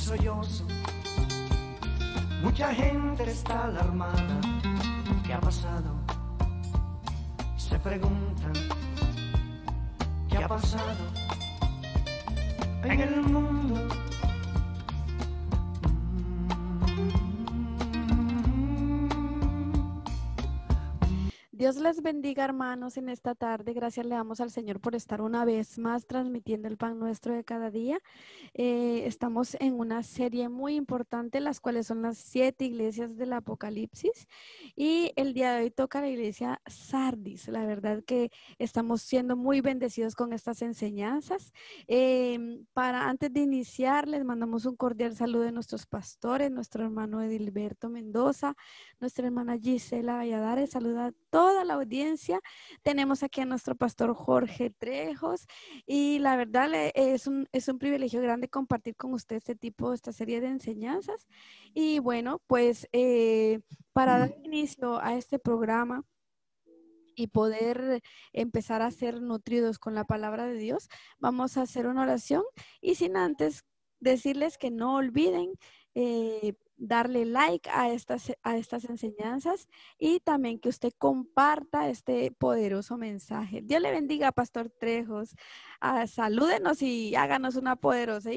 sollozo. Mucha gente está alarmada. ¿Qué ha pasado? Se preguntan, ¿qué ha pasado en el mundo? Dios les bendiga, hermanos, en esta tarde. Gracias le damos al Señor por estar una vez más transmitiendo el pan nuestro de cada día. Estamos en una serie muy importante, las cuales son las 7 iglesias del Apocalipsis. Y el día de hoy toca la iglesia Sardis. La verdad que estamos siendo muy bendecidos con estas enseñanzas. Antes de iniciar, les mandamos un cordial saludo de nuestros pastores, nuestro hermano Edilberto Mendoza, nuestra hermana Gisela Valladares. Saluda a toda la audiencia. Tenemos aquí a nuestro pastor Jorge Trejos y la verdad es un privilegio grande compartir con usted esta serie de enseñanzas. Y bueno, pues para dar inicio a este programa y poder empezar a ser nutridos con la palabra de Dios, vamos a hacer una oración y sin antes decirles que no olviden darle like a estas enseñanzas y también que usted comparta este poderoso mensaje. Dios le bendiga, Pastor Trejos. Salúdenos y háganos una poderosa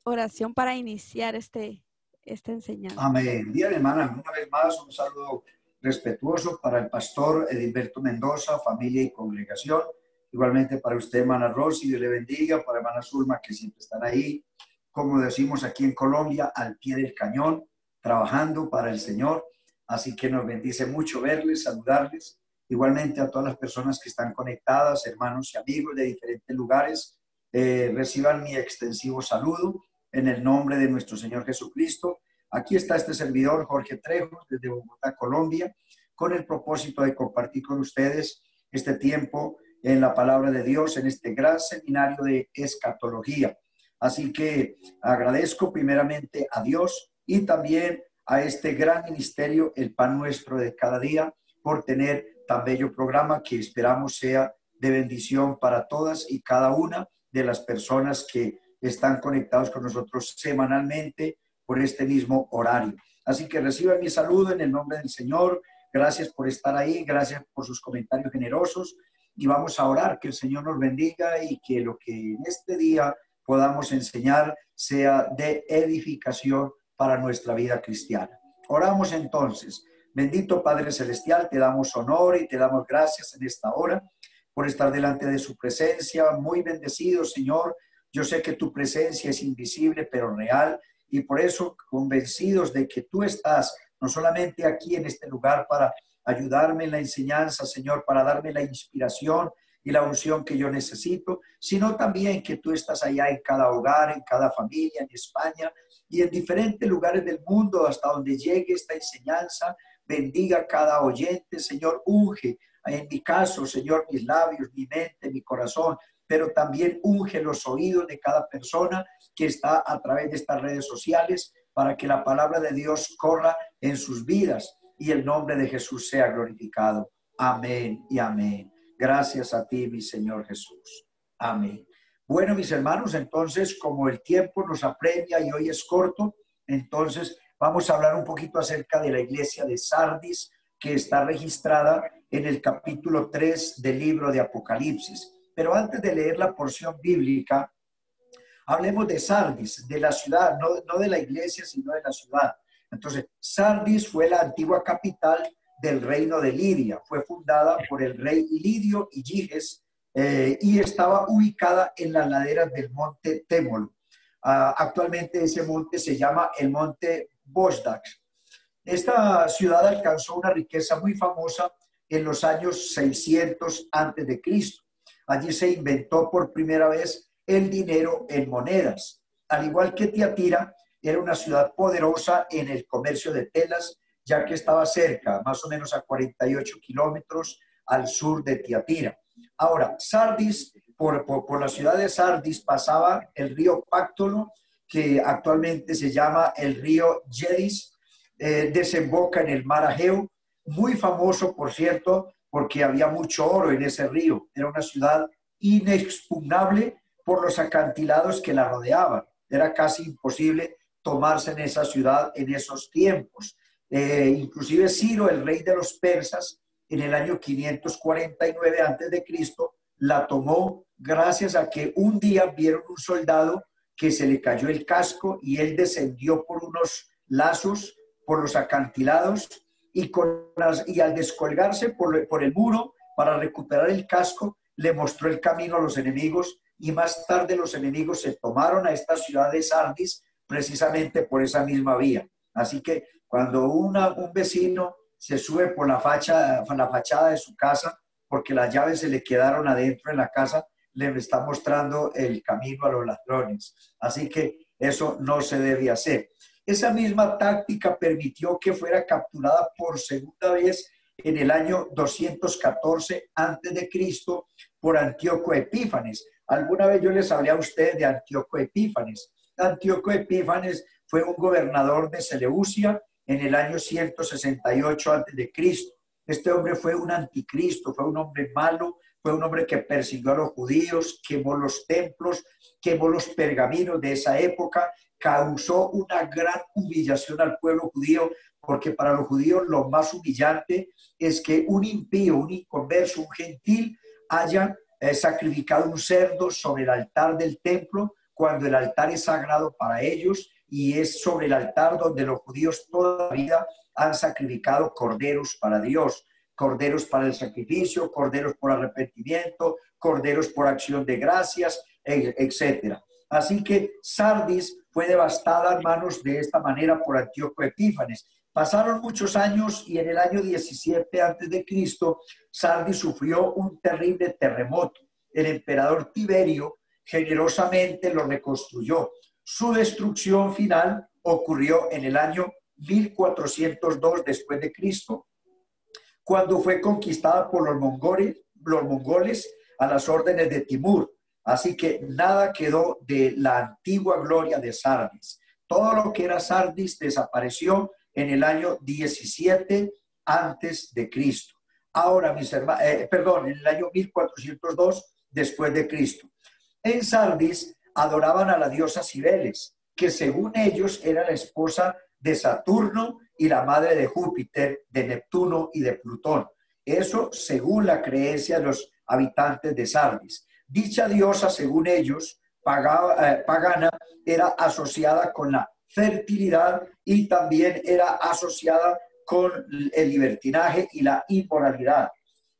oración para iniciar esta enseñanza. Amén. Bien, hermana, una vez más un saludo respetuoso para el pastor Edilberto Mendoza, familia y congregación. Igualmente para usted, hermana Rosy, Dios le bendiga, para hermana Zulma, que siempre están ahí, como decimos aquí en Colombia, al pie del cañón, trabajando para el Señor. Así que nos bendice mucho verles, saludarles. Igualmente a todas las personas que están conectadas, hermanos y amigos de diferentes lugares, reciban mi extensivo saludo en el nombre de nuestro Señor Jesucristo. Aquí está este servidor, Jorge Trejos, desde Bogotá, Colombia, con el propósito de compartir con ustedes este tiempo en la palabra de Dios, en este gran seminario de escatología. Así que agradezco primeramente a Dios y también a este gran ministerio, el pan nuestro de cada día, por tener tan bello programa que esperamos sea de bendición para todas y cada una de las personas que están conectados con nosotros semanalmente por este mismo horario. Así que reciban mi saludo en el nombre del Señor. Gracias por estar ahí, gracias por sus comentarios generosos y vamos a orar que el Señor nos bendiga y que lo que en este día podamos enseñar sea de edificación para nuestra vida cristiana. Oramos entonces. Bendito Padre Celestial, te damos honor y te damos gracias en esta hora por estar delante de su presencia. Muy bendecido, Señor. Yo sé que tu presencia es invisible, pero real, y por eso convencidos de que tú estás no solamente aquí en este lugar para ayudarme en la enseñanza, Señor, para darme la inspiración y la unción que yo necesito, sino también que tú estás allá en cada hogar, en cada familia, en España y en diferentes lugares del mundo hasta donde llegue esta enseñanza. Bendiga a cada oyente, Señor, unge en mi caso, Señor, mis labios, mi mente, mi corazón, pero también unge los oídos de cada persona que está a través de estas redes sociales para que la palabra de Dios corra en sus vidas y el nombre de Jesús sea glorificado. Amén y amén. Gracias a ti, mi Señor Jesús. Amén. Bueno, mis hermanos, entonces, como el tiempo nos apremia y hoy es corto, entonces vamos a hablar un poquito acerca de la iglesia de Sardis, que está registrada en el capítulo 3 del libro de Apocalipsis. Pero antes de leer la porción bíblica, hablemos de Sardis, de la ciudad, no de la iglesia, sino de la ciudad. Entonces, Sardis fue la antigua capital del reino de Lidia. Fue fundada por el rey Lidio Igiges y estaba ubicada en las laderas del monte Témolo. Actualmente ese monte se llama el monte Bosdax. Esta ciudad alcanzó una riqueza muy famosa en los años 600 a.C. Allí se inventó por primera vez el dinero en monedas. Al igual que Tiatira, era una ciudad poderosa en el comercio de telas, ya que estaba cerca, más o menos a 48 kilómetros al sur de Tiatira. Ahora, Sardis, por la ciudad de Sardis pasaba el río Páctolo, que actualmente se llama el río Yedis, desemboca en el mar Egeo, muy famoso, por cierto, porque había mucho oro en ese río. Era una ciudad inexpugnable por los acantilados que la rodeaban. era casi imposible tomarse en esa ciudad en esos tiempos. Inclusive Ciro, el rey de los persas, en el año 549 a.C., la tomó gracias a que un día vieron un soldado que se le cayó el casco y él descendió por unos lazos, por los acantilados, y al descolgarse por el muro para recuperar el casco, le mostró el camino a los enemigos, y más tarde los enemigos se tomaron a esta ciudad de Sardis precisamente por esa misma vía. Así que cuando un vecino se sube por la fachada de su casa, porque las llaves se le quedaron adentro en la casa, le está mostrando el camino a los ladrones. Así que eso no se debe hacer. Esa misma táctica permitió que fuera capturada por segunda vez en el año 214 a.C. por Antíoco Epífanes. Alguna vez yo les hablé a ustedes de Antíoco Epífanes. Antíoco Epífanes fue un gobernador de Seleucia en el año 168 a.C. Este hombre fue un anticristo, fue un hombre malo, fue un hombre que persiguió a los judíos, quemó los templos, quemó los pergaminos de esa época, causó una gran humillación al pueblo judío, porque para los judíos lo más humillante es que un impío, un inconverso, un gentil haya sacrificado un cerdo sobre el altar del templo, cuando el altar es sagrado para ellos, y es sobre el altar donde los judíos toda la vida han sacrificado corderos para Dios, corderos para el sacrificio, corderos por arrepentimiento, corderos por acción de gracias, etc. Así que Sardis fue devastada, hermanos, de esta manera por Antíoco Epífanes. Pasaron muchos años y en el año 17 a.C., Sardis sufrió un terrible terremoto. El emperador Tiberio generosamente lo reconstruyó. Su destrucción final ocurrió en el año 1402 después de Cristo, cuando fue conquistada por los mongoles a las órdenes de Timur. Así que nada quedó de la antigua gloria de Sardis. Todo lo que era Sardis desapareció en el año 17 antes de Cristo. Ahora, mis hermanos, en el año 1402 después de Cristo. En Sardis adoraban a la diosa Cibeles, que según ellos era la esposa de Saturno y la madre de Júpiter, de Neptuno y de Plutón. Eso según la creencia de los habitantes de Sardis. Dicha diosa, según ellos, pagana, era asociada con la fertilidad y también era asociada con el libertinaje y la inmoralidad.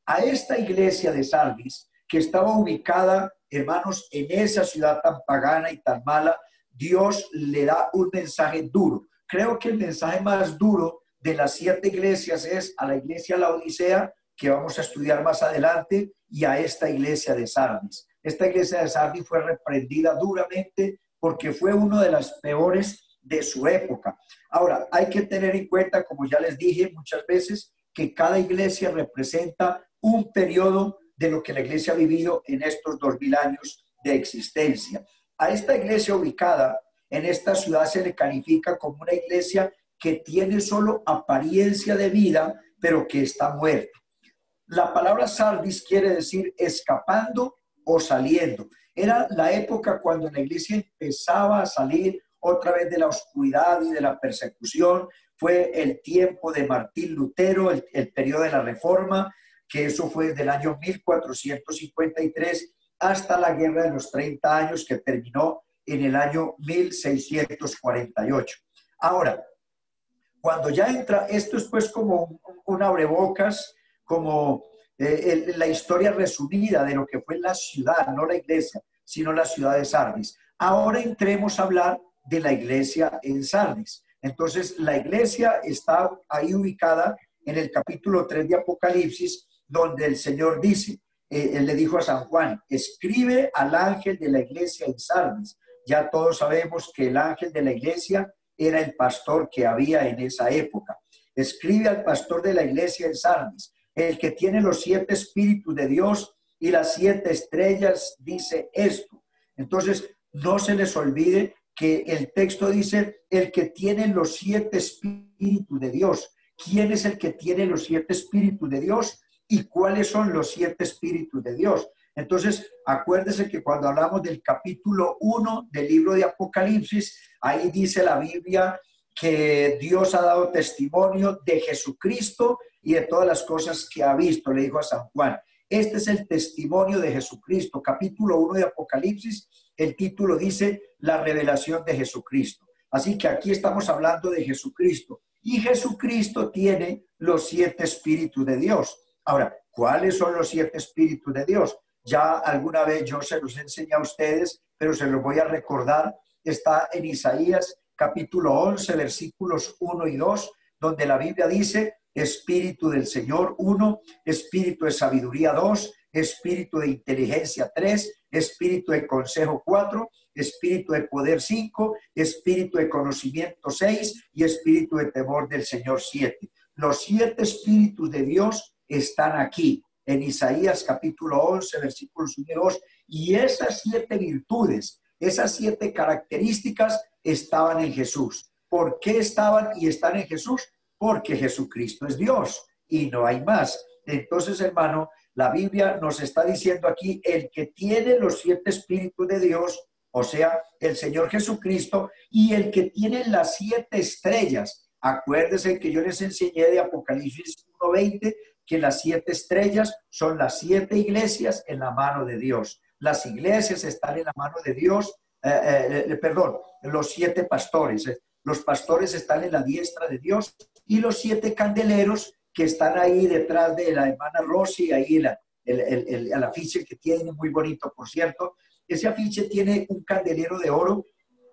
A esta iglesia de Sardis, que estaba ubicada, hermanos, en esa ciudad tan pagana y tan mala, Dios le da un mensaje duro. Creo que el mensaje más duro de las 7 iglesias es a la iglesia Laodicea, que vamos a estudiar más adelante, y a esta iglesia de Sardis. Esta iglesia de Sardis fue reprendida duramente porque fue una de las peores de su época. Ahora, hay que tener en cuenta, como ya les dije muchas veces, que cada iglesia representa un periodo de lo que la iglesia ha vivido en estos 2000 años de existencia. A esta iglesia ubicada en esta ciudad se le califica como una iglesia que tiene solo apariencia de vida, pero que está muerta. La palabra Sardis quiere decir escapando o saliendo. Era la época cuando la iglesia empezaba a salir otra vez de la oscuridad y de la persecución. Fue el tiempo de Martín Lutero, el periodo de la Reforma, que eso fue desde el año 1453 hasta la Guerra de los 30 años, que terminó en el año 1648. Ahora, cuando ya entra, esto es pues como un abrebocas, como la historia resumida de lo que fue la ciudad, no la iglesia, sino la ciudad de Sardis. Ahora entremos a hablar de la iglesia en Sardis. Entonces, la iglesia está ahí ubicada en el capítulo 3 de Apocalipsis, donde el Señor dice, él le dijo a San Juan, escribe al ángel de la iglesia en Sardis. Ya todos sabemos que el ángel de la iglesia era el pastor que había en esa época. Escribe al pastor de la iglesia en Sardis, el que tiene los 7 espíritus de Dios y las 7 estrellas, dice esto. Entonces, no se les olvide que el texto dice, el que tiene los 7 espíritus de Dios. ¿Quién es el que tiene los 7 espíritus de Dios? ¿Y cuáles son los 7 espíritus de Dios? Entonces, acuérdese que cuando hablamos del capítulo 1 del libro de Apocalipsis, ahí dice la Biblia que Dios ha dado testimonio de Jesucristo y de todas las cosas que ha visto, le dijo a San Juan. Este es el testimonio de Jesucristo. Capítulo 1 de Apocalipsis, el título dice la revelación de Jesucristo. Así que aquí estamos hablando de Jesucristo. Y Jesucristo tiene los 7 espíritus de Dios. Ahora, ¿cuáles son los 7 espíritus de Dios? Ya alguna vez yo se los enseñé a ustedes, pero se los voy a recordar. Está en Isaías capítulo 11, versículos 1 y 2, donde la Biblia dice: Espíritu del Señor 1, Espíritu de sabiduría 2, Espíritu de inteligencia 3, Espíritu de consejo 4, Espíritu de poder 5, Espíritu de conocimiento 6 y Espíritu de temor del Señor 7. Los 7 espíritus de Dios están aquí en Isaías capítulo 11, versículos 1 y 2, y esas 7 virtudes, esas 7 características estaban en Jesús. ¿Por qué estaban y están en Jesús? Porque Jesucristo es Dios y no hay más. Entonces, hermano, la Biblia nos está diciendo aquí, el que tiene los 7 espíritus de Dios, o sea, el Señor Jesucristo, y el que tiene las 7 estrellas. Acuérdense que yo les enseñé de Apocalipsis 1:20 que las 7 estrellas son las 7 iglesias en la mano de Dios. Las iglesias están en la mano de Dios, los 7 pastores. Los pastores están en la diestra de Dios y los 7 candeleros que están ahí detrás de la hermana Rosy, ahí el afiche que tiene, muy bonito, por cierto. Ese afiche tiene un candelero de oro.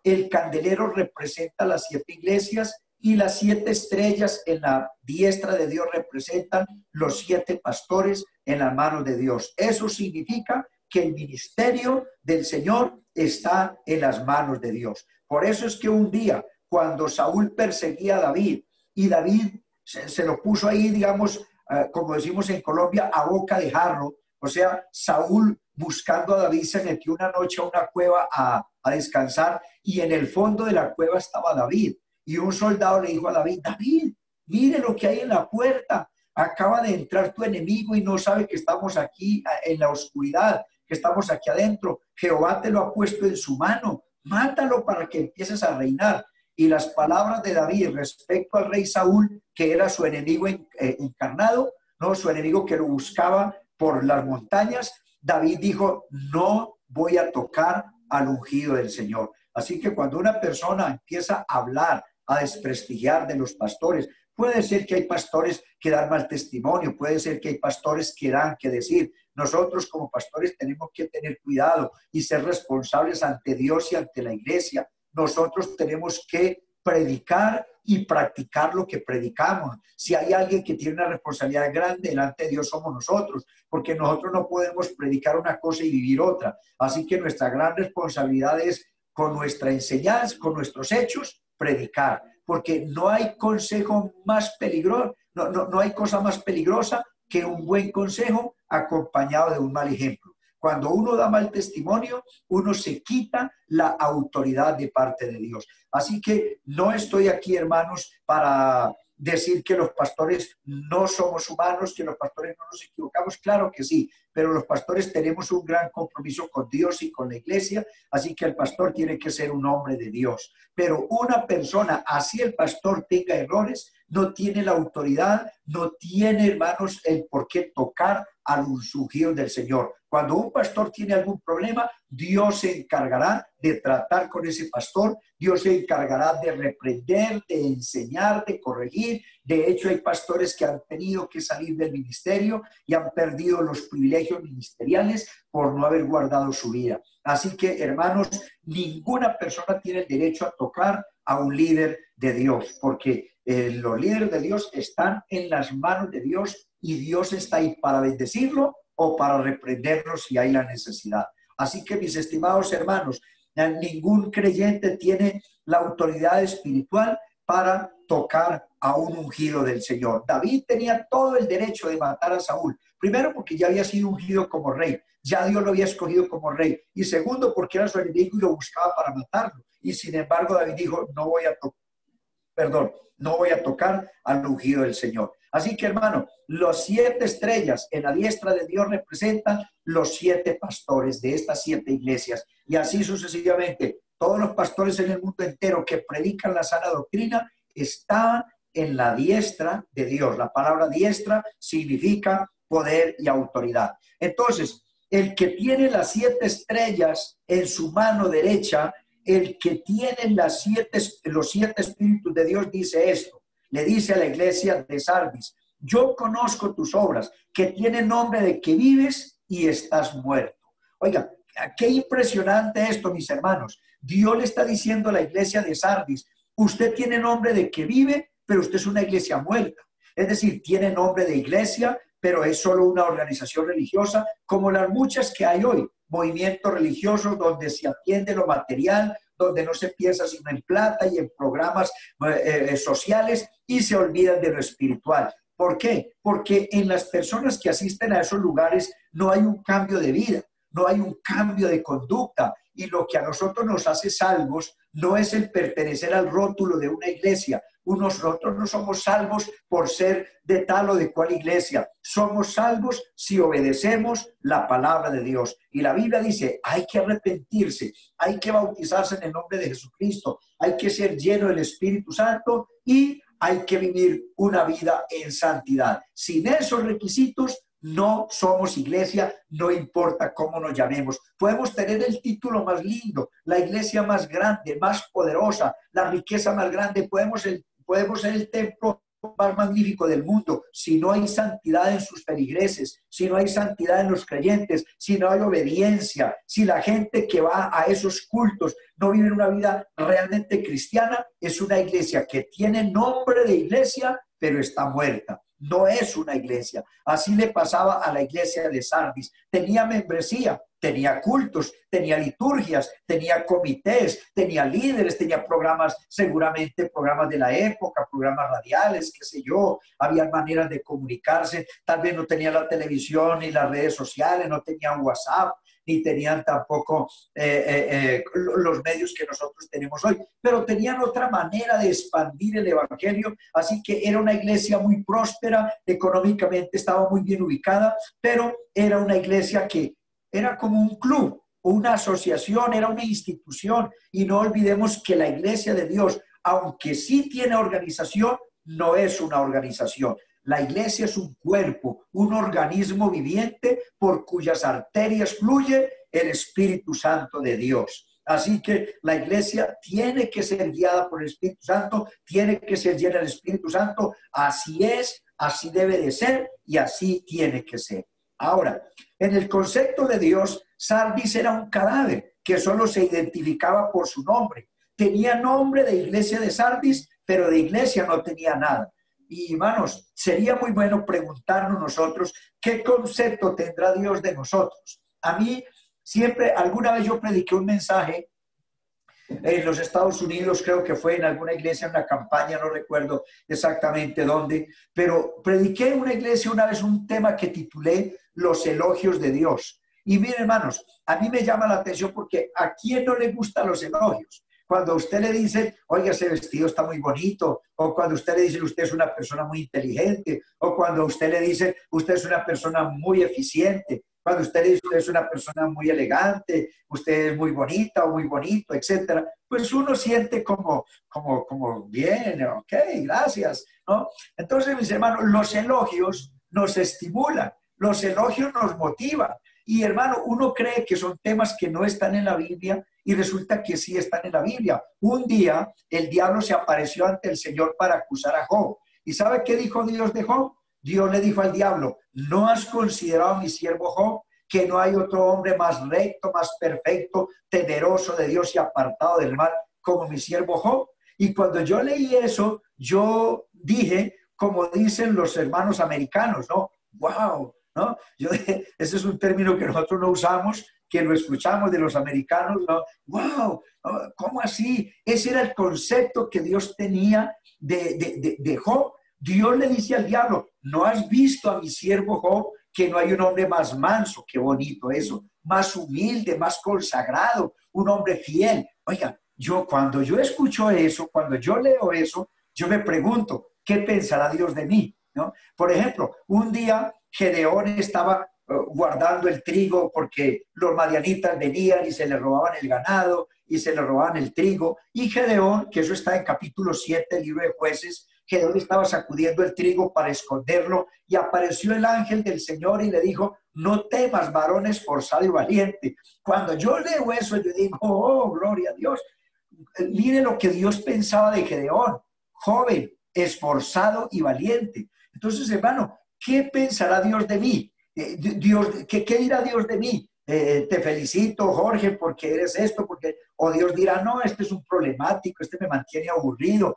El candelero representa las 7 iglesias y las 7 estrellas en la diestra de Dios representan los 7 pastores en las manos de Dios. Eso significa que el ministerio del Señor está en las manos de Dios. Por eso es que un día, cuando Saúl perseguía a David y David se lo puso ahí, digamos, como decimos en Colombia, a boca de jarro, o sea, Saúl buscando a David se metió una noche a una cueva a descansar y en el fondo de la cueva estaba David. Y un soldado le dijo a David: David, mire lo que hay en la puerta. Acaba de entrar tu enemigo y no sabe que estamos aquí en la oscuridad, que estamos aquí adentro. Jehová te lo ha puesto en su mano. Mátalo para que empieces a reinar. Y las palabras de David respecto al rey Saúl, que era su enemigo encarnado, no, su enemigo que lo buscaba por las montañas, David dijo: no voy a tocar al ungido del Señor. Así que cuando una persona empieza a hablar, a desprestigiar de los pastores, puede ser que hay pastores que dan mal testimonio, puede ser que hay pastores que dan que decir. Nosotros como pastores tenemos que tener cuidado y ser responsables ante Dios y ante la iglesia. Nosotros tenemos que predicar y practicar lo que predicamos. Si hay alguien que tiene una responsabilidad grande delante de Dios, somos nosotros, porque nosotros no podemos predicar una cosa y vivir otra. Así que nuestra gran responsabilidad es, con nuestra enseñanza, con nuestros hechos, predicar, porque no hay consejo más peligroso, no hay cosa más peligrosa que un buen consejo acompañado de un mal ejemplo. Cuando uno da mal testimonio, uno se quita la autoridad de parte de Dios. Así que no estoy aquí, hermanos, para decir que los pastores no somos humanos, que los pastores no nos equivocamos. Claro que sí, pero los pastores tenemos un gran compromiso con Dios y con la iglesia, así que el pastor tiene que ser un hombre de Dios. Pero una persona, así el pastor tenga errores, no tiene la autoridad, no tiene, hermanos, el por qué tocar al ungido del Señor. Cuando un pastor tiene algún problema, Dios se encargará de tratar con ese pastor, Dios se encargará de reprender, de enseñar, de corregir. De hecho, hay pastores que han tenido que salir del ministerio y han perdido los privilegios ministeriales por no haber guardado su vida. Así que, hermanos, ninguna persona tiene el derecho a tocar a un líder de Dios, porque los líderes de Dios están en las manos de Dios y Dios está ahí para bendecirlo o para reprenderlo si hay la necesidad. Así que, mis estimados hermanos, ningún creyente tiene la autoridad espiritual para tocar a un ungido del Señor. David tenía todo el derecho de matar a Saúl. Primero, porque ya había sido ungido como rey. Ya Dios lo había escogido como rey. Y segundo, porque era su enemigo y lo buscaba para matarlo. Y sin embargo, David dijo: no voy a tocar al ungido del Señor. Así que, hermano, los 7 estrellas en la diestra de Dios representan los 7 pastores de estas 7 iglesias. Y así sucesivamente, todos los pastores en el mundo entero que predican la sana doctrina están en la diestra de Dios. La palabra diestra significa poder y autoridad. Entonces, el que tiene las 7 estrellas en su mano derecha, el que tiene los 7 espíritus de Dios dice esto. Le dice a la iglesia de Sardis: yo conozco tus obras, que tienen nombre de que vives y estás muerto. Oiga, qué impresionante esto, mis hermanos. Dios le está diciendo a la iglesia de Sardis: usted tiene nombre de que vive, pero usted es una iglesia muerta. Es decir, tiene nombre de iglesia, pero es solo una organización religiosa, como las muchas que hay hoy. Movimientos religiosos donde se atiende lo material, donde no se piensa sino en plata y en programas sociales, y se olvidan de lo espiritual. ¿Por qué? Porque en las personas que asisten a esos lugares no hay un cambio de vida, no hay un cambio de conducta, y lo que a nosotros nos hace salvos no es el pertenecer al rótulo de una iglesia. Nosotros no somos salvos por ser de tal o de cual iglesia. Somos salvos si obedecemos la palabra de Dios. Y la Biblia dice: hay que arrepentirse, hay que bautizarse en el nombre de Jesucristo, hay que ser lleno del Espíritu Santo y hay que vivir una vida en santidad. Sin esos requisitos no somos iglesia, no importa cómo nos llamemos. Podemos tener el título más lindo, la iglesia más grande, más poderosa, la riqueza más grande, podemos ser el templo más magnífico del mundo. Si no hay santidad en sus feligreses, si no hay santidad en los creyentes, si no hay obediencia, si la gente que va a esos cultos no vive una vida realmente cristiana, es una iglesia que tiene nombre de iglesia, pero está muerta. No es una iglesia. Así le pasaba a la iglesia de Sardis. Tenía membresía, tenía cultos, tenía liturgias, tenía comités, tenía líderes, tenía programas, seguramente programas de la época, programas radiales, qué sé yo. Había maneras de comunicarse. Tal vez no tenía la televisión ni las redes sociales, no tenían WhatsApp, ni tenían tampoco los medios que nosotros tenemos hoy, pero tenían otra manera de expandir el evangelio. Así que era una iglesia muy próspera, económicamente estaba muy bien ubicada, pero era una iglesia que era como un club, una asociación, era una institución. Y no olvidemos que la iglesia de Dios, aunque sí tiene organización, no es una organización. La iglesia es un cuerpo, un organismo viviente por cuyas arterias fluye el Espíritu Santo de Dios. Así que la iglesia tiene que ser guiada por el Espíritu Santo, tiene que ser llena del Espíritu Santo. Así es, así debe de ser y así tiene que ser. Ahora, en el concepto de Dios, Sardis era un cadáver que solo se identificaba por su nombre. Tenía nombre de iglesia de Sardis, pero de iglesia no tenía nada. Y hermanos, sería muy bueno preguntarnos nosotros qué concepto tendrá Dios de nosotros. A mí siempre, alguna vez yo prediqué un mensaje en los Estados Unidos, creo que fue en alguna iglesia, en una campaña, no recuerdo exactamente dónde, pero prediqué en una iglesia una vez un tema que titulé Los elogios de Dios. Y miren, hermanos, a mí me llama la atención porque ¿a quién no le gustan los elogios? Cuando a usted le dice, oiga, ese vestido está muy bonito, o cuando usted le dice, usted es una persona muy inteligente, o cuando usted le dice, usted es una persona muy eficiente, cuando usted le dice, usted es una persona muy elegante, usted es muy bonita o muy bonito, etcétera, pues uno siente como bien, ok, gracias, ¿no? Entonces, mis hermanos, los elogios nos estimulan, los elogios nos motivan. Y hermano, uno cree que son temas que no están en la Biblia y resulta que sí están en la Biblia. Un día el diablo se apareció ante el Señor para acusar a Job. ¿Y sabe qué dijo Dios de Job? Dios le dijo al diablo, ¿no has considerado a mi siervo Job? Que no hay otro hombre más recto, más perfecto, temeroso de Dios y apartado del mal como mi siervo Job. Y cuando yo leí eso, yo dije, como dicen los hermanos americanos, ¿no? ¡Wow! ¿No? Ese es un término que nosotros no usamos, que lo escuchamos de los americanos, ¿no? ¡Wow! ¿No? ¿Cómo así? Ese era el concepto que Dios tenía de Job. Dios le dice al diablo, ¿no has visto a mi siervo Job? Que no hay un hombre más manso, qué bonito eso, más humilde, más consagrado, un hombre fiel. Oiga, cuando yo escucho eso, cuando yo leo eso, yo me pregunto, ¿qué pensará Dios de mí? ¿no? Por ejemplo, un día Gedeón estaba guardando el trigo porque los madianitas venían y se le robaban el ganado y se le robaban el trigo. Y Gedeón, que eso está en capítulo 7 del libro de Jueces, Gedeón estaba sacudiendo el trigo para esconderlo y apareció el ángel del Señor y le dijo: no temas, varón esforzado y valiente. Cuando yo leo eso, yo digo: oh, gloria a Dios. Mire lo que Dios pensaba de Gedeón: joven, esforzado y valiente. Entonces, hermano, ¿qué pensará Dios de mí? ¿Qué dirá Dios de mí? Te felicito, Jorge, porque eres esto, porque... O Dios dirá: no, este es un problemático, este me mantiene aburrido.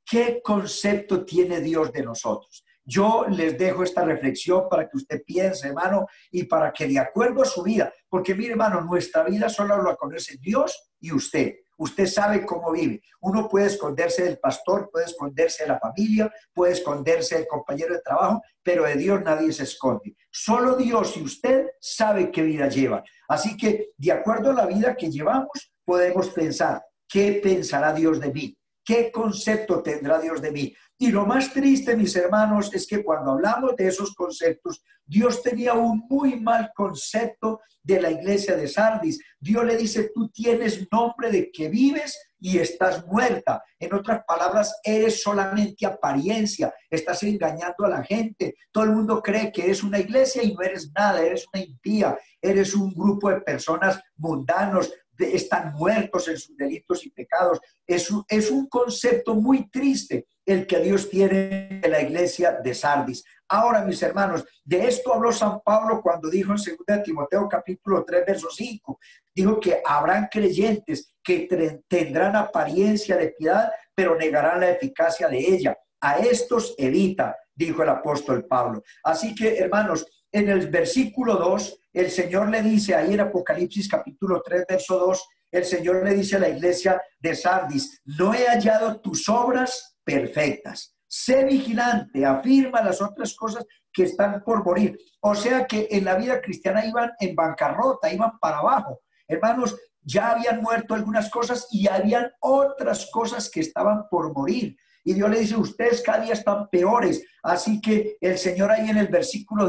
¿Qué concepto tiene Dios de nosotros? Yo les dejo esta reflexión para que usted piense, hermano, y para que de acuerdo a su vida, porque mire, hermano, nuestra vida solo la conoce Dios y usted. Usted sabe cómo vive. Uno puede esconderse del pastor, puede esconderse de la familia, puede esconderse del compañero de trabajo, pero de Dios nadie se esconde. Solo Dios y usted sabe qué vida lleva. Así que, de acuerdo a la vida que llevamos, podemos pensar: ¿qué pensará Dios de mí? ¿Qué concepto tendrá Dios de mí? Y lo más triste, mis hermanos, es que cuando hablamos de esos conceptos, Dios tenía un muy mal concepto de la iglesia de Sardis. Dios le dice: tú tienes nombre de que vives y estás muerta. En otras palabras, eres solamente apariencia, estás engañando a la gente. Todo el mundo cree que eres una iglesia y no eres nada, eres una impía, eres un grupo de personas mundanos, están muertos en sus delitos y pecados. Es un concepto muy triste el que Dios tiene de la iglesia de Sardis. Ahora, mis hermanos, de esto habló San Pablo cuando dijo en 2 Timoteo capítulo 3, verso 5. Dijo que habrán creyentes que tendrán apariencia de piedad, pero negarán la eficacia de ella. A estos evita, dijo el apóstol Pablo. Así que, hermanos, en el versículo 2, el Señor le dice ahí en Apocalipsis capítulo 3, verso 2, el Señor le dice a la iglesia de Sardis: no he hallado tus obras perfectas. Sé vigilante, afirma las otras cosas que están por morir. O sea que en la vida cristiana iban en bancarrota, iban para abajo. Hermanos, ya habían muerto algunas cosas y habían otras cosas que estaban por morir. Y Dios le dice: ustedes cada día están peores. Así que el Señor ahí en el versículo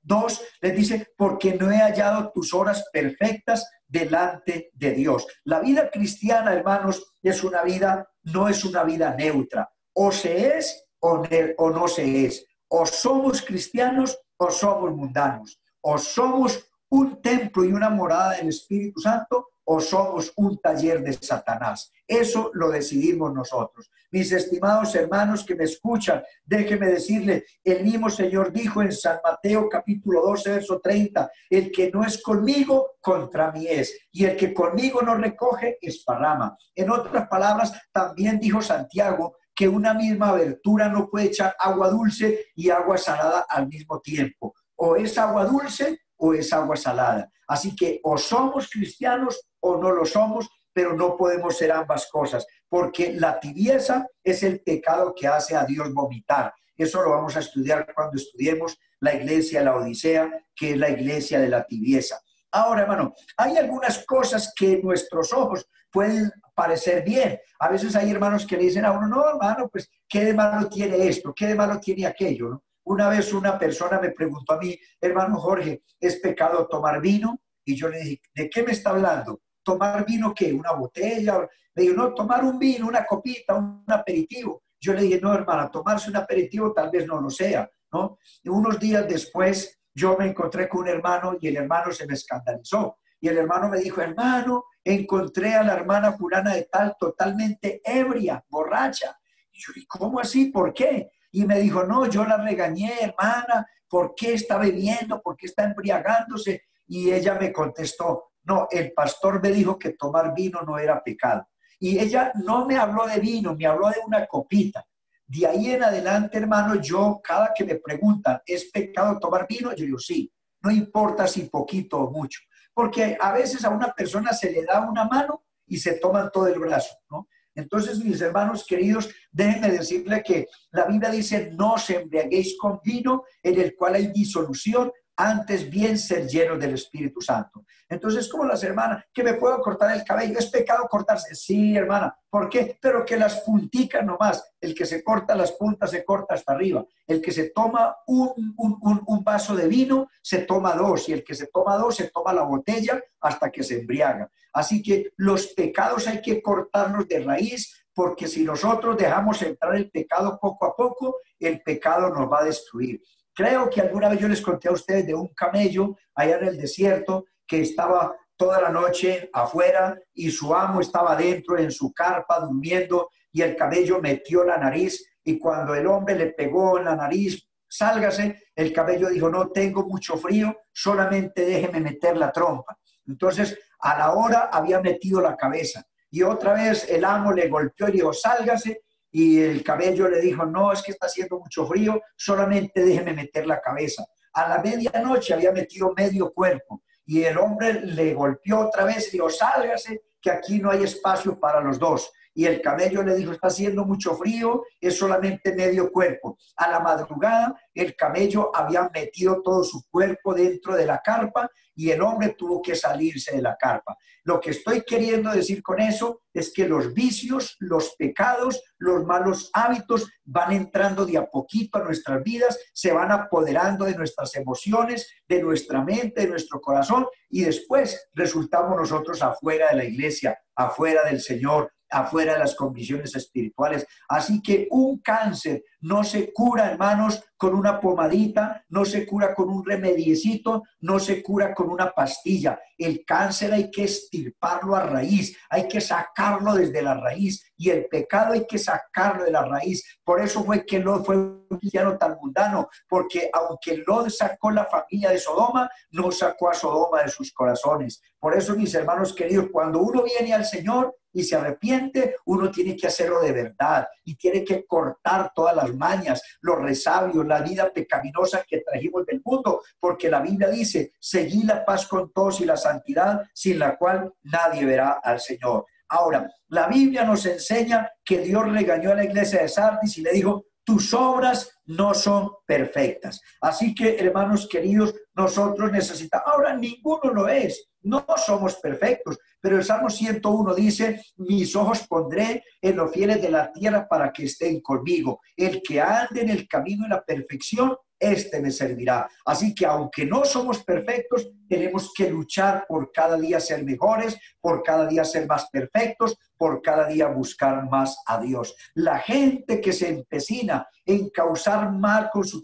2 les dice: porque no he hallado tus obras perfectas delante de Dios. La vida cristiana, hermanos, es una vida, no es una vida neutra. O se es o no se es. O somos cristianos o somos mundanos. O somos un templo y una morada del Espíritu Santo, o somos un taller de Satanás. Eso lo decidimos nosotros. Mis estimados hermanos que me escuchan, déjenme decirle: el mismo Señor dijo en San Mateo capítulo 12, verso 30, el que no es conmigo, contra mí es, y el que conmigo no recoge, esparrama. En otras palabras, también dijo Santiago que una misma abertura no puede echar agua dulce y agua salada al mismo tiempo. O es agua dulce o es agua salada. Así que o somos cristianos o no lo somos, pero no podemos ser ambas cosas, porque la tibieza es el pecado que hace a Dios vomitar. Eso lo vamos a estudiar cuando estudiemos la iglesia de la Odisea, que es la iglesia de la tibieza. Ahora, hermano, hay algunas cosas que nuestros ojos pueden parecer bien. A veces hay hermanos que le dicen a uno: no, hermano, pues, ¿qué de malo tiene esto? ¿Qué de malo tiene aquello? ¿No? Una vez una persona me preguntó a mí: hermano Jorge, ¿es pecado tomar vino? Y yo le dije: ¿de qué me está hablando? ¿Tomar vino qué? ¿Una botella? Le digo: no, tomar un vino, una copita, un aperitivo. Yo le dije: no, hermana, tomarse un aperitivo tal vez no lo sea, ¿no? Y unos días después yo me encontré con un hermano y el hermano se me escandalizó. Y el hermano me dijo: hermano, encontré a la hermana fulana de tal totalmente ebria, borracha. Y yo: ¿y cómo así? ¿Por qué? Y me dijo: no, yo la regañé, hermana, ¿por qué está bebiendo? ¿Por qué está embriagándose? Y ella me contestó: no, el pastor me dijo que tomar vino no era pecado. Y ella no me habló de vino, me habló de una copita. De ahí en adelante, hermano, yo cada que me preguntan: ¿es pecado tomar vino? Yo digo: sí, no importa si poquito o mucho. Porque a veces a una persona se le da una mano y se toman todo el brazo, ¿no? Entonces, mis hermanos queridos, déjenme decirle que la Biblia dice: no os embriaguéis con vino en el cual hay disolución, antes bien ser llenos del Espíritu Santo. Entonces, como las hermanas, que me puedo cortar el cabello, ¿es pecado cortarse? Sí, hermana, ¿por qué? Pero que las punticas nomás, el que se corta las puntas se corta hasta arriba, el que se toma un vaso de vino, se toma dos, y el que se toma dos, se toma la botella hasta que se embriaga. Así que los pecados hay que cortarlos de raíz, porque si nosotros dejamos entrar el pecado poco a poco, el pecado nos va a destruir. Creo que alguna vez yo les conté a ustedes de un camello allá en el desierto que estaba toda la noche afuera y su amo estaba dentro en su carpa durmiendo, y el camello metió la nariz, y cuando el hombre le pegó en la nariz, sálgase, el camello dijo, no tengo mucho frío, solamente déjeme meter la trompa. Entonces a la hora había metido la cabeza, y otra vez el amo le golpeó y dijo, sálgase. Y el camello le dijo, no, es que está haciendo mucho frío, solamente déjeme meter la cabeza. A la medianoche había metido medio cuerpo, y el hombre le golpeó otra vez y dijo, sálgase, que aquí no hay espacio para los dos. Y el camello le dijo, está haciendo mucho frío, es solamente medio cuerpo. A la madrugada, el camello había metido todo su cuerpo dentro de la carpa, y el hombre tuvo que salirse de la carpa. Lo que estoy queriendo decir con eso es que los vicios, los pecados, los malos hábitos van entrando de a poquito a nuestras vidas, se van apoderando de nuestras emociones, de nuestra mente, de nuestro corazón, y después resultamos nosotros afuera de la iglesia, afuera del Señor, afuera de las condiciones espirituales. Así que un cáncer no se cura, hermanos, con una pomadita, no se cura con un remediecito, no se cura con una pastilla. El cáncer hay que extirparlo a raíz, hay que sacarlo desde la raíz, y el pecado hay que sacarlo de la raíz. Por eso fue que Lot fue un cristiano tan mundano, porque aunque Lot sacó la familia de Sodoma, no sacó a Sodoma de sus corazones. Por eso, mis hermanos queridos, cuando uno viene al Señor y se arrepiente, uno tiene que hacerlo de verdad y tiene que cortar todas las mañas, los resabios, la vida pecaminosa que trajimos del mundo, porque la Biblia dice, seguid la paz con todos y la santidad, sin la cual nadie verá al Señor. Ahora, la Biblia nos enseña que Dios regañó a la iglesia de Sardis y le dijo, tus obras no son perfectas. Así que, hermanos queridos, nosotros necesitamos, ahora ninguno lo es, no somos perfectos, pero el Salmo 101 dice, mis ojos pondré en los fieles de la tierra para que estén conmigo. El que ande en el camino de la perfección, este me servirá. Así que aunque no somos perfectos, tenemos que luchar por cada día ser mejores, por cada día ser más perfectos, por cada día buscar más a Dios. La gente que se empecina en causar mal con su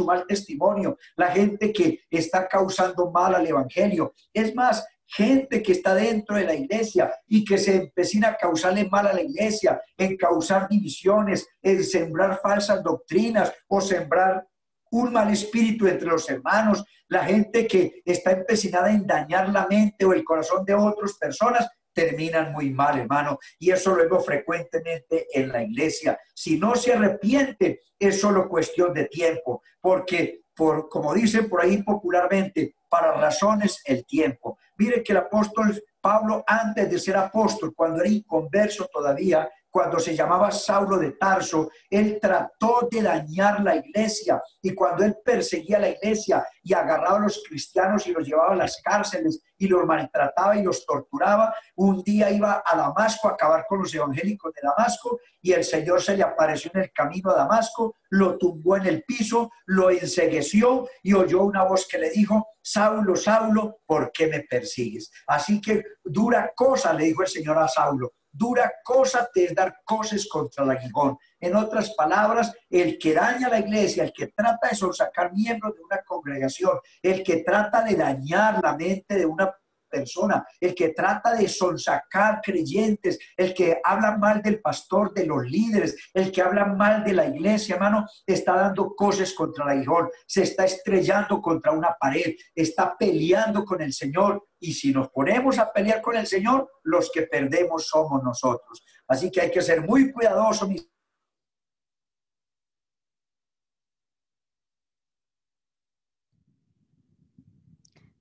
mal testimonio, la gente que está causando mal al evangelio, es más, gente que está dentro de la iglesia y que se empecina a causarle mal a la iglesia, en causar divisiones, en sembrar falsas doctrinas o sembrar un mal espíritu entre los hermanos, la gente que está empecinada en dañar la mente o el corazón de otras personas, terminan muy mal, hermano, y eso lo vemos frecuentemente en la iglesia. Si no se arrepiente, es solo cuestión de tiempo, porque como dicen por ahí popularmente, para razones el tiempo. Mire que el apóstol Pablo, antes de ser apóstol, cuando era inconverso todavía, cuando se llamaba Saulo de Tarso, él trató de dañar la iglesia, y cuando él perseguía la iglesia y agarraba a los cristianos y los llevaba a las cárceles y los maltrataba y los torturaba, un día iba a Damasco a acabar con los evangélicos de Damasco, y el Señor se le apareció en el camino a Damasco, lo tumbó en el piso, lo encegueció y oyó una voz que le dijo, Saulo, Saulo, ¿por qué me persigues? Así que dura cosa, le dijo el Señor a Saulo, dura cosa te es dar cosas contra el aguijón. En otras palabras, el que daña a la iglesia, el que trata de sonsacar miembros de una congregación, el que trata de dañar la mente de una persona, el que trata de sonsacar creyentes, el que habla mal del pastor, de los líderes, el que habla mal de la iglesia, hermano, está dando cosas contra el aguijón, se está estrellando contra una pared, está peleando con el Señor. Y si nos ponemos a pelear con el Señor, los que perdemos somos nosotros. Así que hay que ser muy cuidadosos.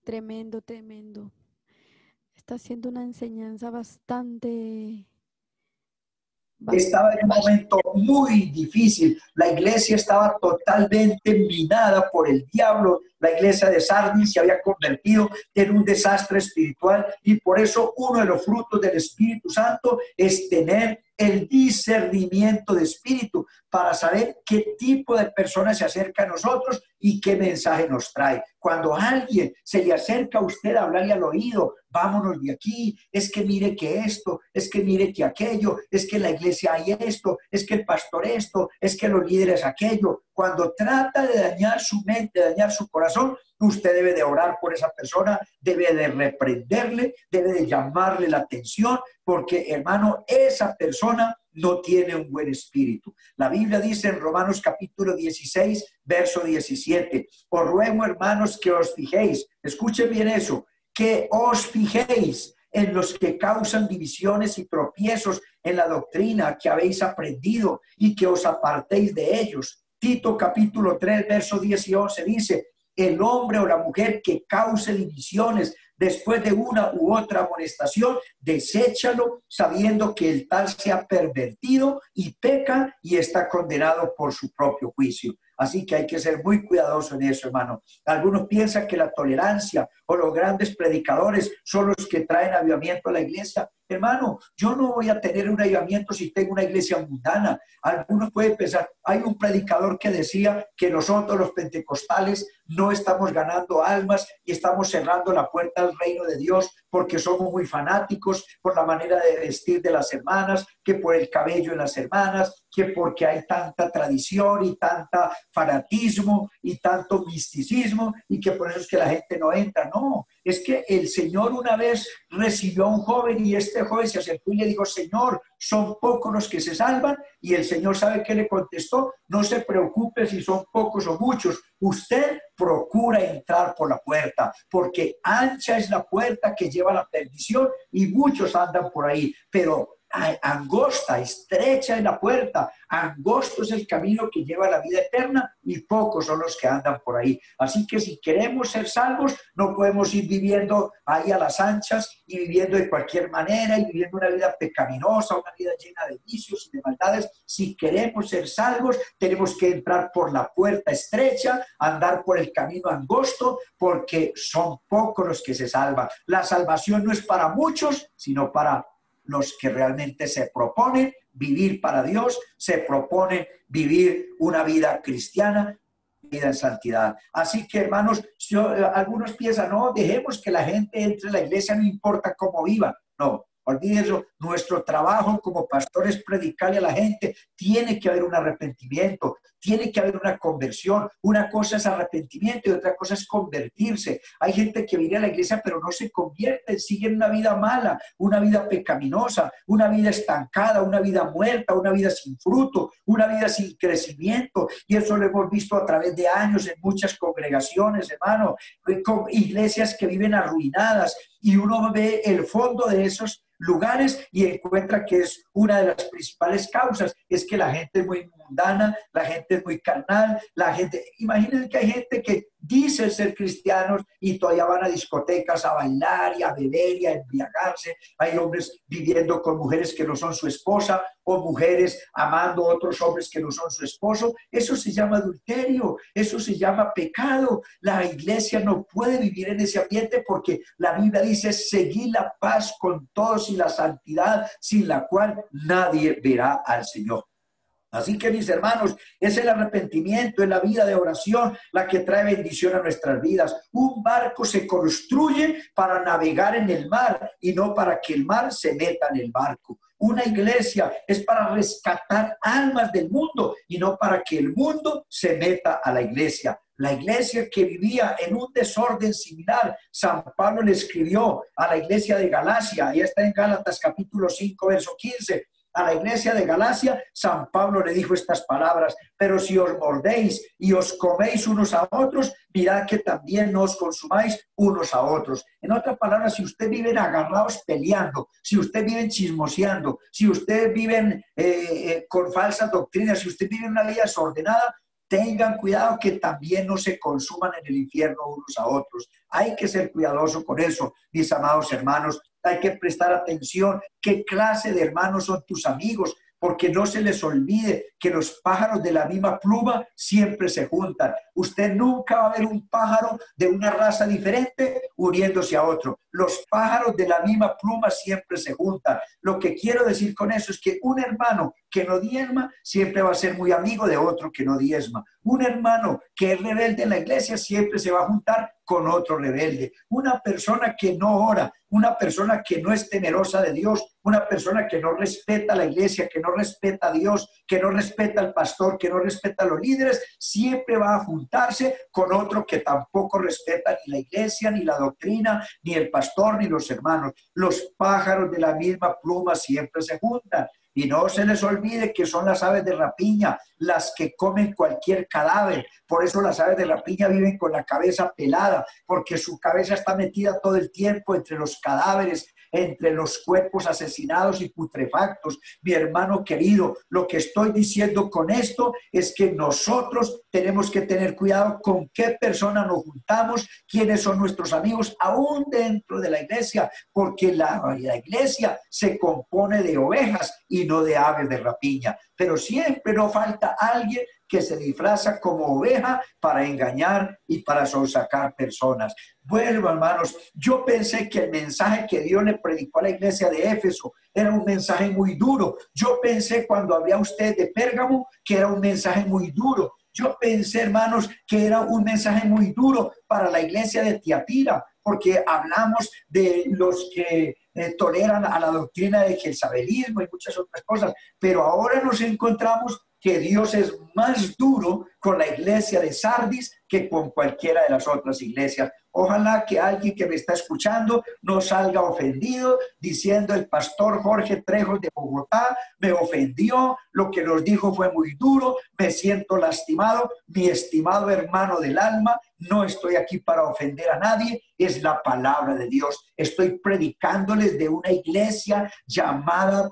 Tremendo, tremendo. Está siendo una enseñanza bastante... Estaba en un momento muy difícil. La iglesia estaba totalmente minada por el diablo. La iglesia de Sardis se había convertido en un desastre espiritual y por eso uno de los frutos del Espíritu Santo es tener el discernimiento de espíritu para saber qué tipo de persona se acerca a nosotros y qué mensaje nos trae. Cuando alguien se le acerca a usted a hablarle al oído, vámonos de aquí, es que mire que esto, es que mire que aquello, es que en la iglesia hay esto, es que el pastor esto, es que los líderes aquello. Cuando trata de dañar su mente, de dañar su corazón, usted debe de orar por esa persona, debe de reprenderle, debe de llamarle la atención, porque hermano, esa persona no tiene un buen espíritu. La Biblia dice en Romanos capítulo 16, verso 17, os ruego, hermanos, que os fijéis, escuchen bien eso, que os fijéis en los que causan divisiones y tropiezos en la doctrina que habéis aprendido y que os apartéis de ellos. Tito capítulo 3, verso 10 y 11 dice, el hombre o la mujer que cause divisiones después de una u otra amonestación, deséchalo sabiendo que el tal se ha pervertido y peca y está condenado por su propio juicio. Así que hay que ser muy cuidadoso en eso, hermano. Algunos piensan que la tolerancia o los grandes predicadores son los que traen avivamiento a la iglesia. Hermano, yo no voy a tener un avivamiento si tengo una iglesia mundana. Algunos pueden pensar, hay un predicador que decía que nosotros los pentecostales no estamos ganando almas y estamos cerrando la puerta al reino de Dios porque somos muy fanáticos por la manera de vestir de las hermanas, que por el cabello de las hermanas, que porque hay tanta tradición y tanta fanatismo y tanto misticismo y que por eso es que la gente no entra. No, es que el Señor una vez recibió a un joven y este joven se acercó y le dijo, Señor, son pocos los que se salvan, y el Señor sabe qué le contestó, no se preocupe si son pocos o muchos, usted procura entrar por la puerta, porque ancha es la puerta que lleva a la perdición y muchos andan por ahí, pero angosta, estrecha es la puerta, angosto es el camino que lleva a la vida eterna y pocos son los que andan por ahí. Así que si queremos ser salvos, no podemos ir viviendo ahí a las anchas y viviendo de cualquier manera y viviendo una vida pecaminosa, una vida llena de vicios y de maldades. Si queremos ser salvos, tenemos que entrar por la puerta estrecha, andar por el camino angosto, porque son pocos los que se salvan. La salvación no es para muchos, sino para los que realmente se proponen vivir para Dios, se proponen vivir una vida cristiana, vida en santidad. Así que, hermanos, algunos piensan, no, dejemos que la gente entre a la iglesia, no importa cómo viva. No, olvídenlo, nuestro trabajo como pastores es predicarle a la gente. Tiene que haber un arrepentimiento, tiene que haber una conversión. Una cosa es arrepentimiento y otra cosa es convertirse. Hay gente que viene a la iglesia pero no se convierte, siguen una vida mala, una vida pecaminosa, una vida estancada, una vida muerta, una vida sin fruto, una vida sin crecimiento. Y eso lo hemos visto a través de años en muchas congregaciones, hermano, con iglesias que viven arruinadas, y uno ve el fondo de esos lugares y encuentra que es una de las principales causas, es que la gente es muy mundana, la gente es muy carnal, la gente, imagínense que hay gente que dice ser cristianos y todavía van a discotecas a bailar y a beber y a embriagarse. Hay hombres viviendo con mujeres que no son su esposa, o mujeres amando a otros hombres que no son su esposo. Eso se llama adulterio, eso se llama pecado. La iglesia no puede vivir en ese ambiente, porque la Biblia dice, seguid la paz con todos y la santidad, sin la cual nadie verá al Señor. Así que, mis hermanos, es el arrepentimiento, es la vida de oración la que trae bendición a nuestras vidas. Un barco se construye para navegar en el mar y no para que el mar se meta en el barco. Una iglesia es para rescatar almas del mundo y no para que el mundo se meta a la iglesia. La iglesia que vivía en un desorden similar, San Pablo le escribió a la iglesia de Galacia, y está en Gálatas capítulo 5, verso 15. A la iglesia de Galacia, San Pablo le dijo estas palabras: pero si os mordéis y os coméis unos a otros, mirad que también no os consumáis unos a otros. En otras palabras, si ustedes viven agarrados peleando, si ustedes viven chismoseando, si ustedes viven con falsas doctrinas, si ustedes viven una vida desordenada, tengan cuidado que también no se consuman en el infierno unos a otros. Hay que ser cuidadoso con eso, mis amados hermanos. Hay que prestar atención. ¿Qué clase de hermanos son tus amigos? porque no se les olvide que los pájaros de la misma pluma siempre se juntan. Usted nunca va a ver un pájaro de una raza diferente uniéndose a otro. Los pájaros de la misma pluma siempre se juntan. Lo que quiero decir con eso es que un hermano que no diezma siempre va a ser muy amigo de otro que no diezma. Un hermano que es rebelde en la iglesia siempre se va a juntar con otro rebelde. Una persona que no ora, una persona que no es temerosa de Dios, una persona que no respeta a la iglesia, que no respeta a Dios, que no respeta al pastor, que no respeta a los líderes, siempre va a juntarse con otro que tampoco respeta ni la iglesia, ni la doctrina, ni el pastor, ni los hermanos. Los pájaros de la misma pluma siempre se juntan. Y no se les olvide que son las aves de rapiña las que comen cualquier cadáver. Por eso las aves de rapiña viven con la cabeza pelada, porque su cabeza está metida todo el tiempo entre los cadáveres, entre los cuerpos asesinados y putrefactos. Mi hermano querido, lo que estoy diciendo con esto es que nosotros tenemos que tener cuidado con qué persona nos juntamos, quiénes son nuestros amigos, aún dentro de la iglesia, porque la iglesia se compone de ovejas y no de aves de rapiña. Pero siempre no falta alguien que se disfraza como oveja para engañar y para sonsacar personas. Bueno, hermanos, yo pensé que el mensaje que Dios le predicó a la iglesia de Éfeso era un mensaje muy duro. Yo pensé cuando hablé a usted de Pérgamo que era un mensaje muy duro. Yo pensé, hermanos, que era un mensaje muy duro para la iglesia de Tiatira, porque hablamos de los que toleran a la doctrina de Jezabelismo y muchas otras cosas, pero ahora nos encontramos que Dios es más duro con la iglesia de Sardis que con cualquiera de las otras iglesias. Ojalá que alguien que me está escuchando no salga ofendido diciendo el pastor Jorge Trejos de Bogotá me ofendió, lo que nos dijo fue muy duro, me siento lastimado. Mi estimado hermano del alma, no estoy aquí para ofender a nadie, es la palabra de Dios. Estoy predicándoles de una iglesia llamada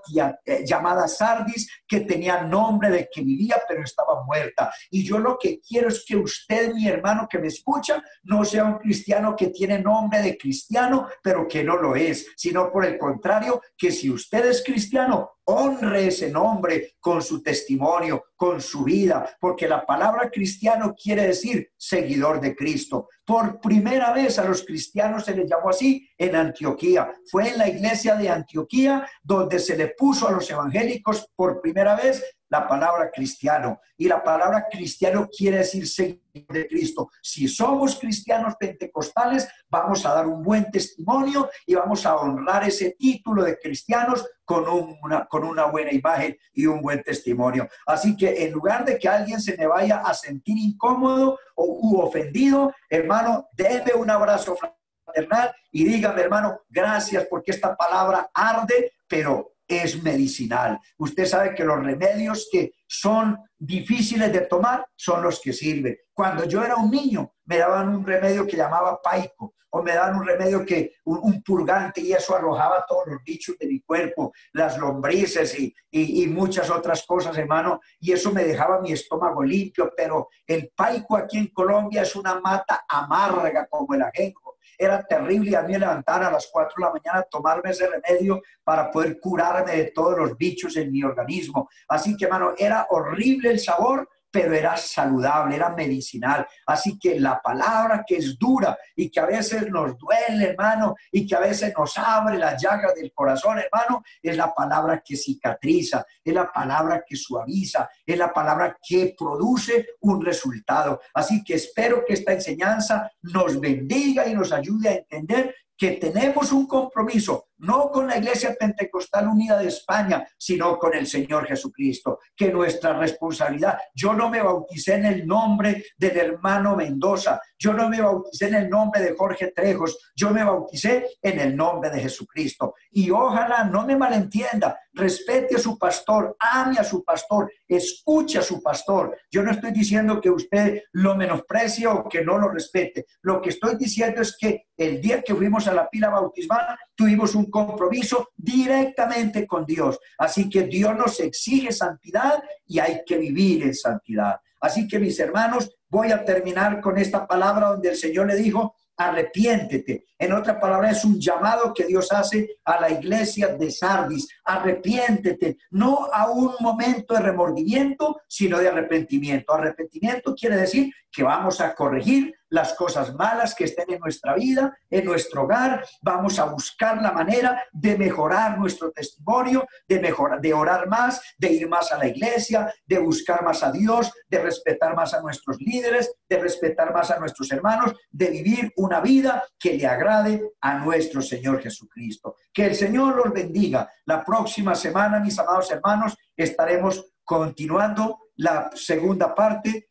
Sardis, que tenía nombre de que vivía, pero estaba muerta. Y yo lo que quiero es que usted, mi hermano que me escucha, no sea un cristiano que tiene nombre de cristiano, pero que no lo es, sino por el contrario, que si usted es cristiano, honre ese nombre con su testimonio, con su vida, porque la palabra cristiano quiere decir seguidor de Cristo. Por primera vez a los cristianos se les llamó así en Antioquía. Fue en la iglesia de Antioquía donde se le puso a los evangélicos por primera vez la palabra cristiano. Y la palabra cristiano quiere decir seguidor de Cristo. Si somos cristianos pentecostales, vamos a dar un buen testimonio y vamos a honrar ese título de cristianos con una buena imagen y un buen testimonio. Así que en lugar de que alguien se me vaya a sentir incómodo u ofendido, hermano, déme un abrazo fraternal y dígame, hermano, gracias porque esta palabra arde, pero es medicinal. Usted sabe que los remedios que son difíciles de tomar son los que sirven. Cuando yo era un niño, me daban un remedio que llamaba paico, o me daban un remedio que, un purgante, y eso arrojaba todos los bichos de mi cuerpo, las lombrices y muchas otras cosas, hermano, y eso me dejaba mi estómago limpio. Pero el paico aquí en Colombia es una mata amarga como el ajenjo. Era terrible a mí levantar a las 4 de la mañana a tomarme ese remedio para poder curarme de todos los bichos en mi organismo. Así que, hermano, era horrible el sabor, pero era saludable, era medicinal. Así que la palabra que es dura y que a veces nos duele, hermano, y que a veces nos abre las llagas del corazón, hermano, es la palabra que cicatriza, es la palabra que suaviza, es la palabra que produce un resultado. Así que espero que esta enseñanza nos bendiga y nos ayude a entender que tenemos un compromiso, no con la Iglesia Pentecostal Unida de España, sino con el Señor Jesucristo, que nuestra responsabilidad. Yo no me bauticé en el nombre del hermano Mendoza, yo no me bauticé en el nombre de Jorge Trejos, yo me bauticé en el nombre de Jesucristo. Y ojalá no me malentienda, respete a su pastor, ame a su pastor, escuche a su pastor. Yo no estoy diciendo que usted lo menosprecie o que no lo respete. Lo que estoy diciendo es que el día que fuimos a la pila bautismal, tuvimos un compromiso directamente con Dios. Así que Dios nos exige santidad y hay que vivir en santidad. Así que, mis hermanos, voy a terminar con esta palabra donde el Señor le dijo arrepiéntete. En otra palabra, es un llamado que Dios hace a la iglesia de Sardis. Arrepiéntete, no a un momento de remordimiento, sino de arrepentimiento. Arrepentimiento quiere decir que vamos a corregir las cosas malas que estén en nuestra vida, en nuestro hogar. Vamos a buscar la manera de mejorar nuestro testimonio, de orar más, de ir más a la iglesia, de buscar más a Dios, de respetar más a nuestros líderes, de respetar más a nuestros hermanos, de vivir una vida que le agrade a nuestro Señor Jesucristo. Que el Señor los bendiga. La próxima semana, mis amados hermanos, estaremos continuando la segunda parte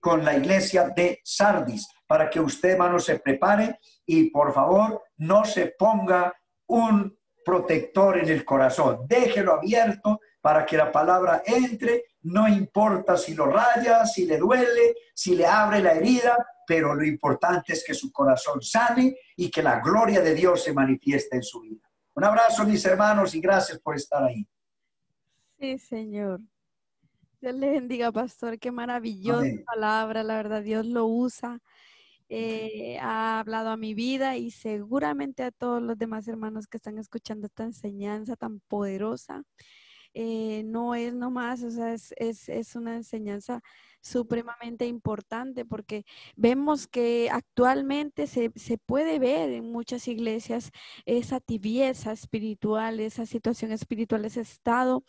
con la iglesia de Sardis, para que usted, hermano, se prepare y por favor no se ponga un protector en el corazón, déjelo abierto para que la palabra entre, no importa si lo raya, si le duele, si le abre la herida, pero lo importante es que su corazón sane y que la gloria de Dios se manifieste en su vida. Un abrazo, mis hermanos, y gracias por estar ahí. Sí, Señor. Dios le bendiga, pastor. Qué maravillosa Amén. palabra. La verdad, Dios lo usa. Ha hablado a mi vida y seguramente a todos los demás hermanos que están escuchando esta enseñanza tan poderosa. No es nomás, o sea, es una enseñanza supremamente importante, porque vemos que actualmente se puede ver en muchas iglesias esa tibieza espiritual, esa situación espiritual, ese estado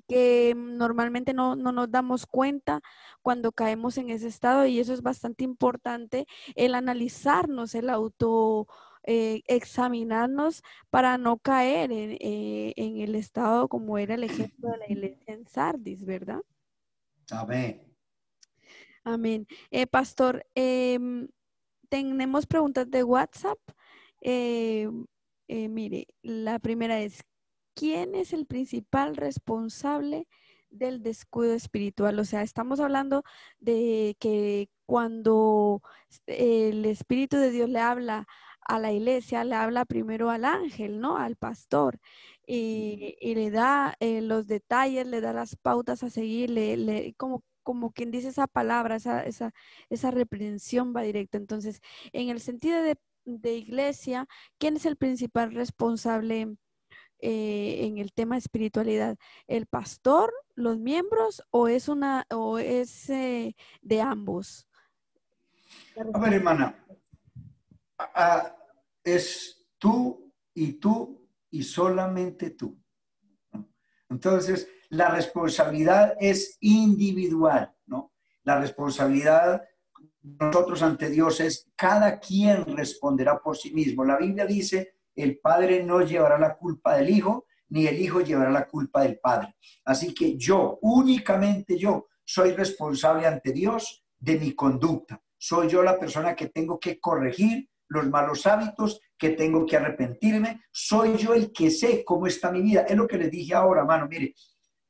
que normalmente no nos damos cuenta cuando caemos en ese estado, y eso es bastante importante, el analizarnos, el examinarnos para no caer en el estado como era el ejemplo de la iglesia en Sardis, ¿verdad? Amén. Amén. Pastor, tenemos preguntas de WhatsApp. Mire, la primera es: ¿quién es el principal responsable del descuido espiritual? O sea, estamos hablando de que cuando el Espíritu de Dios le habla a la iglesia, le habla primero al ángel, ¿no? Al pastor, y le da los detalles, le da las pautas a seguir, como quien dice esa palabra, esa reprensión va directa. Entonces, en el sentido de iglesia, ¿quién es el principal responsable en el tema de espiritualidad? ¿El pastor, los miembros, o es de ambos? A ver, hermana, es tú y solamente tú, ¿no? Entonces, la responsabilidad es individual, ¿no? La responsabilidad de nosotros ante Dios es cada quien responderá por sí mismo. La Biblia dice: el Padre no llevará la culpa del Hijo, ni el Hijo llevará la culpa del Padre. Así que yo, únicamente yo, soy responsable ante Dios de mi conducta. Soy yo la persona que tengo que corregir los malos hábitos, que tengo que arrepentirme. Soy yo el que sé cómo está mi vida. Es lo que les dije ahora, hermano. Mire,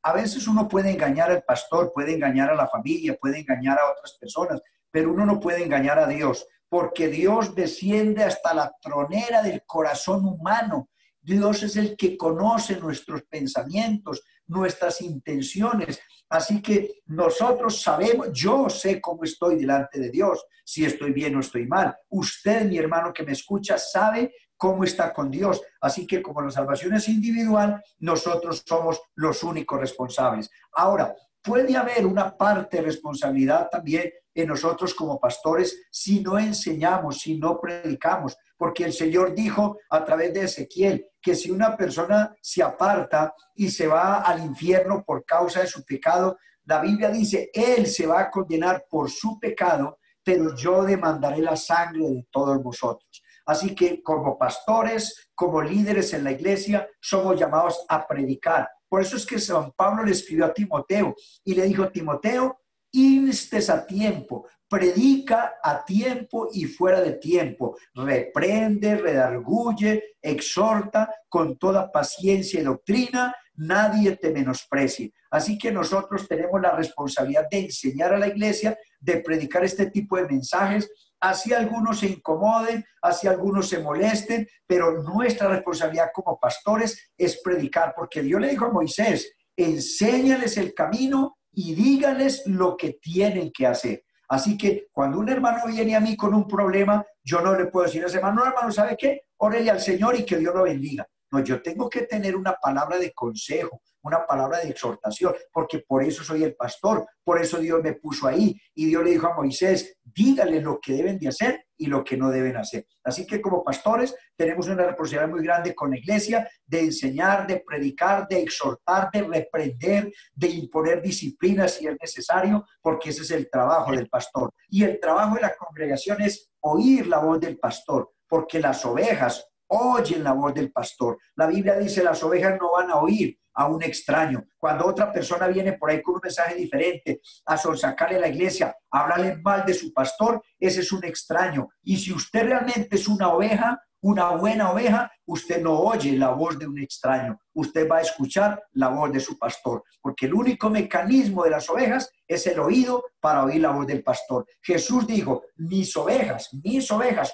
a veces uno puede engañar al pastor, puede engañar a la familia, puede engañar a otras personas, pero uno no puede engañar a Dios, porque Dios desciende hasta la tronera del corazón humano. Dios es el que conoce nuestros pensamientos, nuestras intenciones. Así que nosotros sabemos, yo sé cómo estoy delante de Dios, si estoy bien o estoy mal. Usted, mi hermano que me escucha, sabe cómo está con Dios. Así que como la salvación es individual, nosotros somos los únicos responsables. Ahora, puede haber una parte de responsabilidad también en nosotros como pastores si no enseñamos, si no predicamos, porque el Señor dijo a través de Ezequiel que si una persona se aparta y se va al infierno por causa de su pecado, la Biblia dice: él se va a condenar por su pecado, pero yo demandaré la sangre de todos vosotros. Así que como pastores, como líderes en la iglesia, somos llamados a predicar. Por eso es que San Pablo le escribió a Timoteo y le dijo: Timoteo, instes a tiempo, predica a tiempo y fuera de tiempo, reprende, redarguye, exhorta con toda paciencia y doctrina, nadie te menosprecie. Así que nosotros tenemos la responsabilidad de enseñar a la iglesia, de predicar este tipo de mensajes. Así algunos se incomoden, así algunos se molesten, pero nuestra responsabilidad como pastores es predicar, porque Dios le dijo a Moisés: enséñales el camino y díganles lo que tienen que hacer. Así que cuando un hermano viene a mí con un problema, yo no le puedo decir a ese hermano, no, hermano, ¿sabe qué? Órele al Señor y que Dios lo bendiga. No, yo tengo que tener una palabra de consejo, una palabra de exhortación, porque por eso soy el pastor, por eso Dios me puso ahí. Y Dios le dijo a Moisés, dígale lo que deben de hacer y lo que no deben hacer. Así que como pastores tenemos una responsabilidad muy grande con la iglesia de enseñar, de predicar, de exhortar, de reprender, de imponer disciplina si es necesario, porque ese es el trabajo del pastor. Y el trabajo de la congregación es oír la voz del pastor, porque las ovejas oyen la voz del pastor. La Biblia dice, las ovejas no van a oír a un extraño. Cuando otra persona viene por ahí con un mensaje diferente, a sonsacarle a la iglesia, a hablarle mal de su pastor, ese es un extraño. Y si usted realmente es una oveja, una buena oveja, usted no oye la voz de un extraño. Usted va a escuchar la voz de su pastor, porque el único mecanismo de las ovejas es el oído para oír la voz del pastor. Jesús dijo, mis ovejas,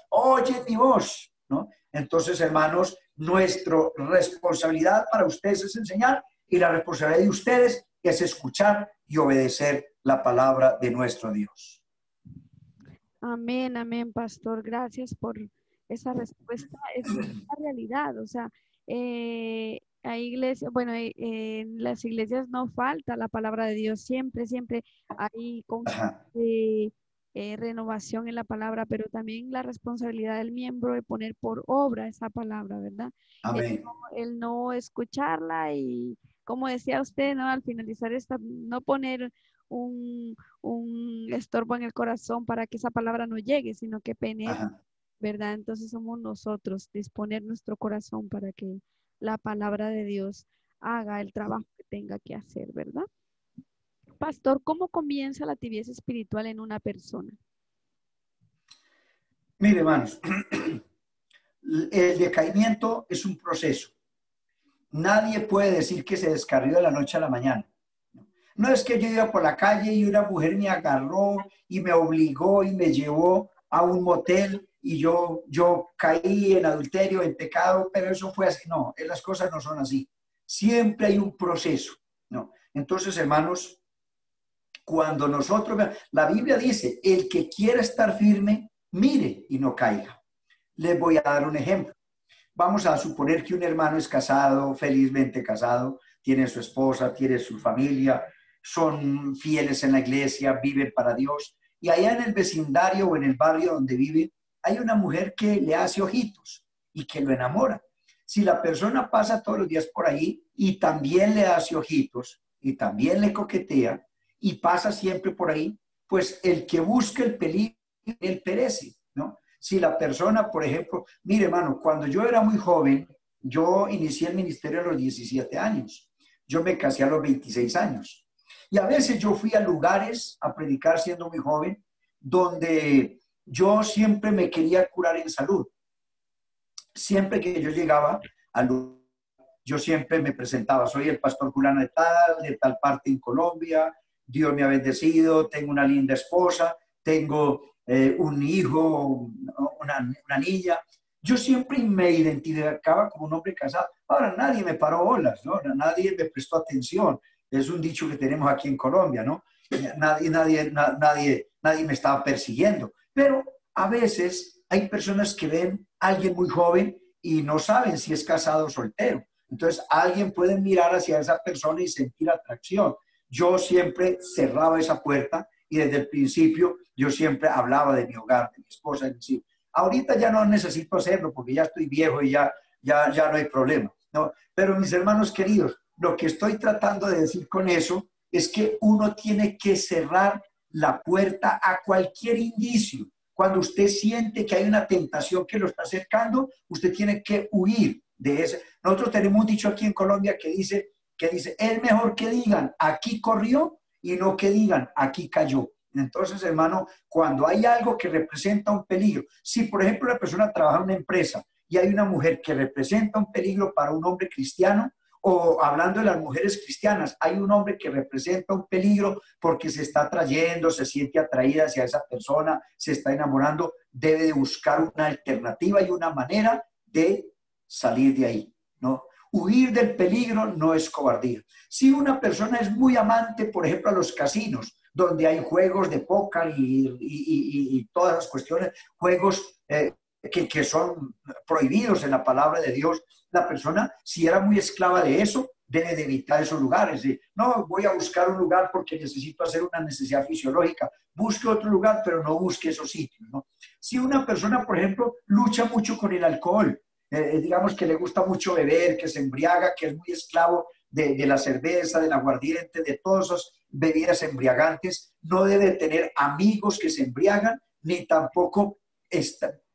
oyen mi voz, ¿no? Entonces, hermanos, nuestra responsabilidad para ustedes es enseñar y la responsabilidad de ustedes es escuchar y obedecer la palabra de nuestro Dios. Amén, amén, pastor. Gracias por esa respuesta. Es la realidad. O sea, hay iglesias, bueno, en las iglesias no falta la palabra de Dios. Siempre, siempre hay renovación en la palabra, pero también la responsabilidad del miembro de poner por obra esa palabra, ¿verdad? Amén. El no escucharla y, como decía usted, ¿no? Al finalizar esta, no poner un estorbo en el corazón para que esa palabra no llegue, sino que penetre, ¿verdad? Entonces somos nosotros, disponer nuestro corazón para que la palabra de Dios haga el trabajo que tenga que hacer, ¿verdad? Pastor, ¿cómo comienza la tibieza espiritual en una persona? Mire, hermanos, el decaimiento es un proceso. Nadie puede decir que se descarrió de la noche a la mañana. No es que yo iba por la calle y una mujer me agarró y me obligó y me llevó a un motel y yo caí en adulterio, en pecado, pero eso fue así. No, las cosas no son así. Siempre hay un proceso, ¿no? Entonces, hermanos, cuando nosotros, la Biblia dice, el que quiera estar firme, mire y no caiga. Les voy a dar un ejemplo. Vamos a suponer que un hermano es casado, felizmente casado, tiene su esposa, tiene su familia, son fieles en la iglesia, viven para Dios. Y allá en el vecindario o en el barrio donde vive, hay una mujer que le hace ojitos y que lo enamora. Si la persona pasa todos los días por ahí y también le hace ojitos y también le coquetea y pasa siempre por ahí, pues el que busca el peligro, él perece, ¿no? Si la persona, por ejemplo, mire, hermano, cuando yo era muy joven, yo inicié el ministerio a los 17 años. Yo me casé a los 26 años. Y a veces yo fui a lugares a predicar siendo muy joven, donde yo siempre me quería curar en salud. Siempre que yo llegaba al lugar, yo siempre me presentaba, soy el pastor fulano de tal parte en Colombia, Dios me ha bendecido, tengo una linda esposa, tengo un hijo, una niña. Yo siempre me identificaba como un hombre casado. Ahora nadie me paró bolas, ¿no? Nadie me prestó atención. Es un dicho que tenemos aquí en Colombia, ¿no? Nadie me estaba persiguiendo. Pero a veces hay personas que ven a alguien muy joven y no saben si es casado o soltero. Entonces alguien puede mirar hacia esa persona y sentir atracción. Yo siempre cerraba esa puerta y desde el principio yo siempre hablaba de mi hogar, de mi esposa, de mis hijos. Ahorita ya no necesito hacerlo porque ya estoy viejo y ya no hay problema, ¿no? Pero mis hermanos queridos, lo que estoy tratando de decir con eso es que uno tiene que cerrar la puerta a cualquier indicio. Cuando usted siente que hay una tentación que lo está acercando, usted tiene que huir de eso. Nosotros tenemos un dicho aquí en Colombia que dice, es mejor que digan, aquí corrió, y no que digan, aquí cayó. Entonces, hermano, cuando hay algo que representa un peligro, si por ejemplo la persona trabaja en una empresa y hay una mujer que representa un peligro para un hombre cristiano, o hablando de las mujeres cristianas, hay un hombre que representa un peligro porque se está atrayendo, se siente atraída hacia esa persona, se está enamorando, debe de buscar una alternativa y una manera de salir de ahí, ¿no? Huir del peligro no es cobardía. Si una persona es muy amante, por ejemplo, a los casinos, donde hay juegos de póker y todas las cuestiones, juegos que son prohibidos en la palabra de Dios, la persona, si era muy esclava de eso, debe de evitar esos lugares. No, voy a buscar un lugar porque necesito hacer una necesidad fisiológica. Busque otro lugar, pero no busque esos sitios, ¿no? Si una persona, por ejemplo, lucha mucho con el alcohol, digamos que le gusta mucho beber, que se embriaga, que es muy esclavo de la cerveza, del aguardiente, de todas esas bebidas embriagantes, no debe tener amigos que se embriagan, ni tampoco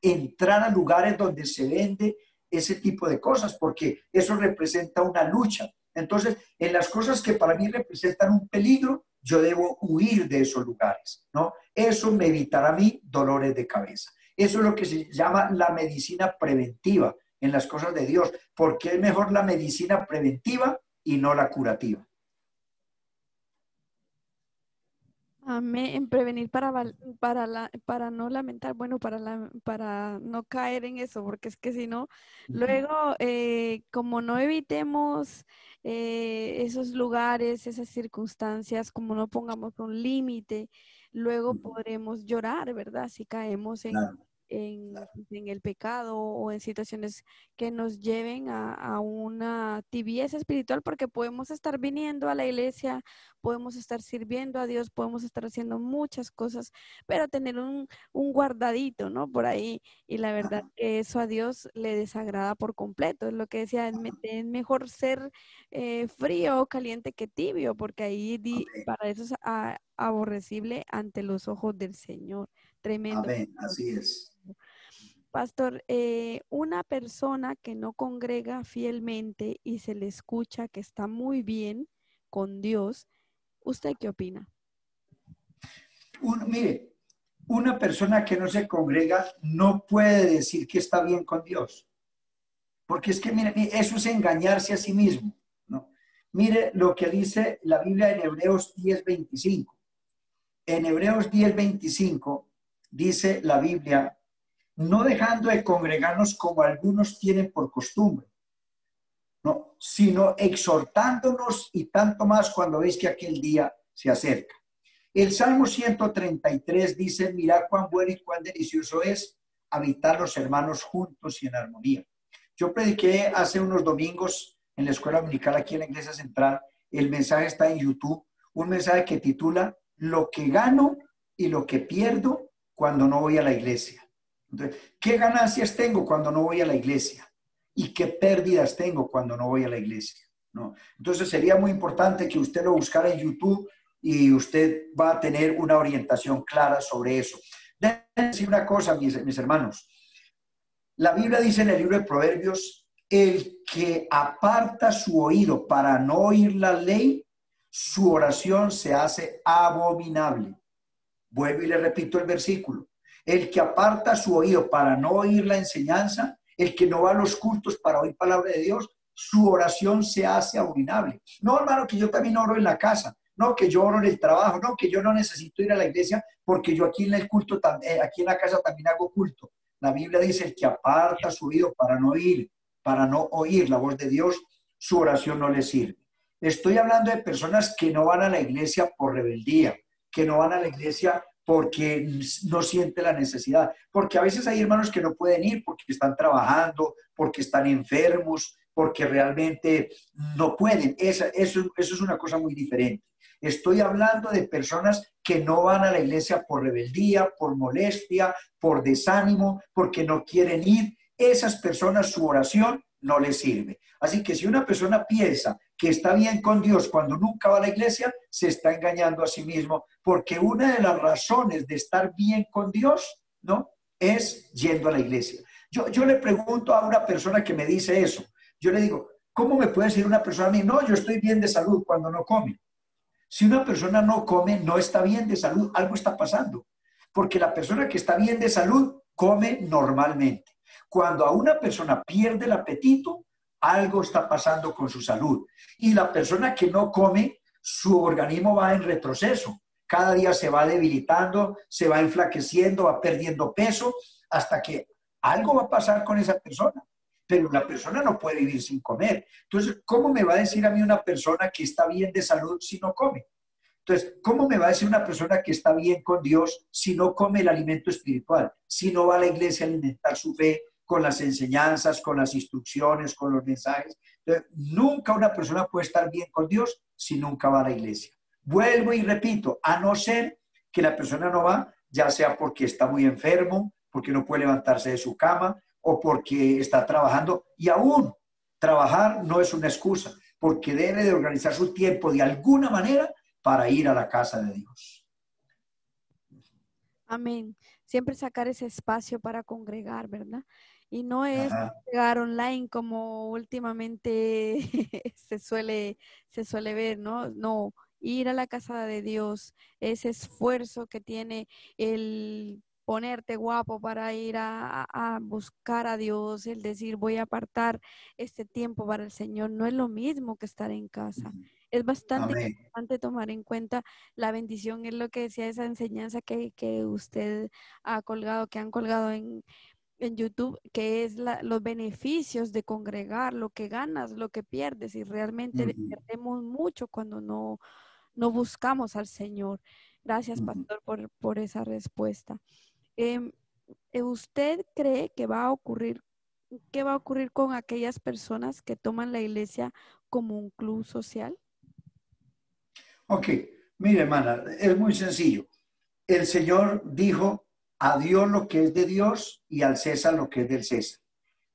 entrar a lugares donde se vende ese tipo de cosas, porque eso representa una lucha. Entonces, en las cosas que para mí representan un peligro, yo debo huir de esos lugares, ¿no? Eso me evitará a mí dolores de cabeza. Eso es lo que se llama la medicina preventiva en las cosas de Dios, porque es mejor la medicina preventiva y no la curativa. Amén. Prevenir para no lamentar, bueno, para no caer en eso, porque es que si no, luego, como no evitemos esos lugares, esas circunstancias, como no pongamos un límite, luego podremos llorar, ¿verdad? Si caemos Claro. en el pecado o en situaciones que nos lleven a una tibieza espiritual, porque podemos estar viniendo a la iglesia, podemos estar sirviendo a Dios, podemos estar haciendo muchas cosas, pero tener un guardadito, ¿no? Por ahí, y la verdad que eso a Dios le desagrada por completo. Es lo que decía, es mejor ser frío o caliente que tibio, porque ahí para eso es aborrecible ante los ojos del Señor. Tremendo. Amén, así es. Pastor, una persona que no congrega fielmente y se le escucha que está muy bien con Dios, ¿usted qué opina? Mire, una persona que no se congrega no puede decir que está bien con Dios. Porque es que, mire, eso es engañarse a sí mismo, ¿no? Mire lo que dice la Biblia en Hebreos 10:25. En Hebreos 10:25 dice la Biblia, no dejando de congregarnos como algunos tienen por costumbre, no, sino exhortándonos y tanto más cuando veis que aquel día se acerca. El Salmo 133 dice, mirad cuán bueno y cuán delicioso es habitar los hermanos juntos y en armonía. Yo prediqué hace unos domingos en la escuela dominical aquí en la Iglesia Central, el mensaje está en YouTube, un mensaje que titula Lo que gano y lo que pierdo cuando no voy a la iglesia. Entonces, ¿qué ganancias tengo cuando no voy a la iglesia? ¿Y qué pérdidas tengo cuando no voy a la iglesia? ¿No? Entonces sería muy importante que usted lo buscara en YouTube y usted va a tener una orientación clara sobre eso. Déjenme decir una cosa, mis hermanos. La Biblia dice en el libro de Proverbios, el que aparta su oído para no oír la ley, su oración se hace abominable. Vuelvo y le repito el versículo. El que aparta su oído para no oír la enseñanza, el que no va a los cultos para oír palabra de Dios, su oración se hace abominable. No, hermano, que yo también oro en la casa. No, que yo oro en el trabajo. No, que yo no necesito ir a la iglesia porque yo aquí en el culto, aquí en la casa también hago culto. La Biblia dice, el que aparta su oído para no oír la voz de Dios, su oración no le sirve. Estoy hablando de personas que no van a la iglesia por rebeldía, que no van a la iglesia porque no sienten la necesidad, porque a veces hay hermanos que no pueden ir porque están trabajando, porque están enfermos, porque realmente no pueden. Eso es una cosa muy diferente. Estoy hablando de personas que no van a la iglesia por rebeldía, por molestia, por desánimo, porque no quieren ir. Esas personas, su oración no les sirve. Así que si una persona piensa que está bien con Dios cuando nunca va a la iglesia, se está engañando a sí mismo, porque una de las razones de estar bien con Dios, ¿no?, es yendo a la iglesia. Yo le pregunto a una persona que me dice eso, yo le digo, ¿cómo me puede decir una persona a mí? No, yo estoy bien de salud cuando no come. Si una persona no come, no está bien de salud, algo está pasando, porque la persona que está bien de salud come normalmente. Cuando a una persona pierde el apetito, algo está pasando con su salud. Y la persona que no come, su organismo va en retroceso. Cada día se va debilitando, se va enflaqueciendo, va perdiendo peso, hasta que algo va a pasar con esa persona. Pero una persona no puede vivir sin comer. Entonces, ¿cómo me va a decir a mí una persona que está bien de salud si no come? Entonces, ¿cómo me va a decir una persona que está bien con Dios si no come el alimento espiritual? Si no va a la iglesia a alimentar su fe con las enseñanzas, con las instrucciones, con los mensajes. Entonces, nunca una persona puede estar bien con Dios si nunca va a la iglesia. Vuelvo y repito, a no ser que la persona no va, ya sea porque está muy enfermo, porque no puede levantarse de su cama o porque está trabajando. Y aún trabajar no es una excusa, porque debe de organizar su tiempo de alguna manera para ir a la casa de Dios. Amén. Siempre sacar ese espacio para congregar, ¿verdad? Y no es Ajá. congregar online como últimamente se suele ver, ¿no? No, ir a la casa de Dios, ese esfuerzo que tiene el ponerte guapo para ir a buscar a Dios, el decir voy a apartar este tiempo para el Señor, no es lo mismo que estar en casa. Es bastante Amén. importante tomar en cuenta la bendición, es lo que decía esa enseñanza que usted ha colgado, que han colgado en YouTube, que es los beneficios de congregar, lo que ganas, lo que pierdes, y realmente perdemos mucho cuando no buscamos al Señor. Gracias, pastor, por esa respuesta. Em, ¿Usted cree que va a ocurrir, qué va a ocurrir con aquellas personas que toman la iglesia como un club social? Ok, mire, hermana, es muy sencillo. El Señor dijo a Dios lo que es de Dios y al César lo que es del César.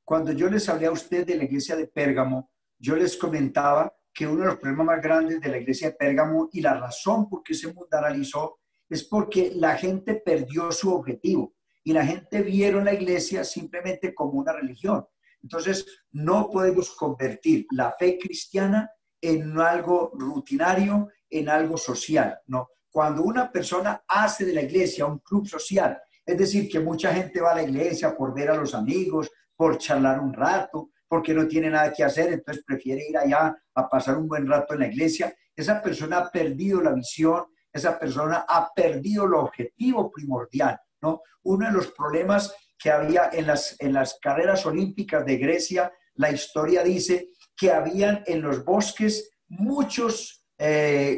Cuando yo les hablé a usted de la iglesia de Pérgamo, yo les comentaba que uno de los problemas más grandes de la iglesia de Pérgamo y la razón por qué se mundanalizó es porque la gente perdió su objetivo y la gente vieron la iglesia simplemente como una religión. Entonces, no podemos convertir la fe cristiana en algo rutinario, en algo social, ¿no? Cuando una persona hace de la iglesia un club social, es decir, que mucha gente va a la iglesia por ver a los amigos, por charlar un rato, porque no tiene nada que hacer, entonces prefiere ir allá a pasar un buen rato en la iglesia. Esa persona ha perdido la visión, esa persona ha perdido el objetivo primordial, ¿no? Uno de los problemas que había en las carreras olímpicas de Grecia, la historia dice que habían en los bosques muchos,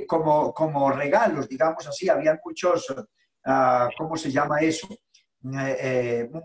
como regalos, digamos así, habían muchos, ¿cómo se llama eso?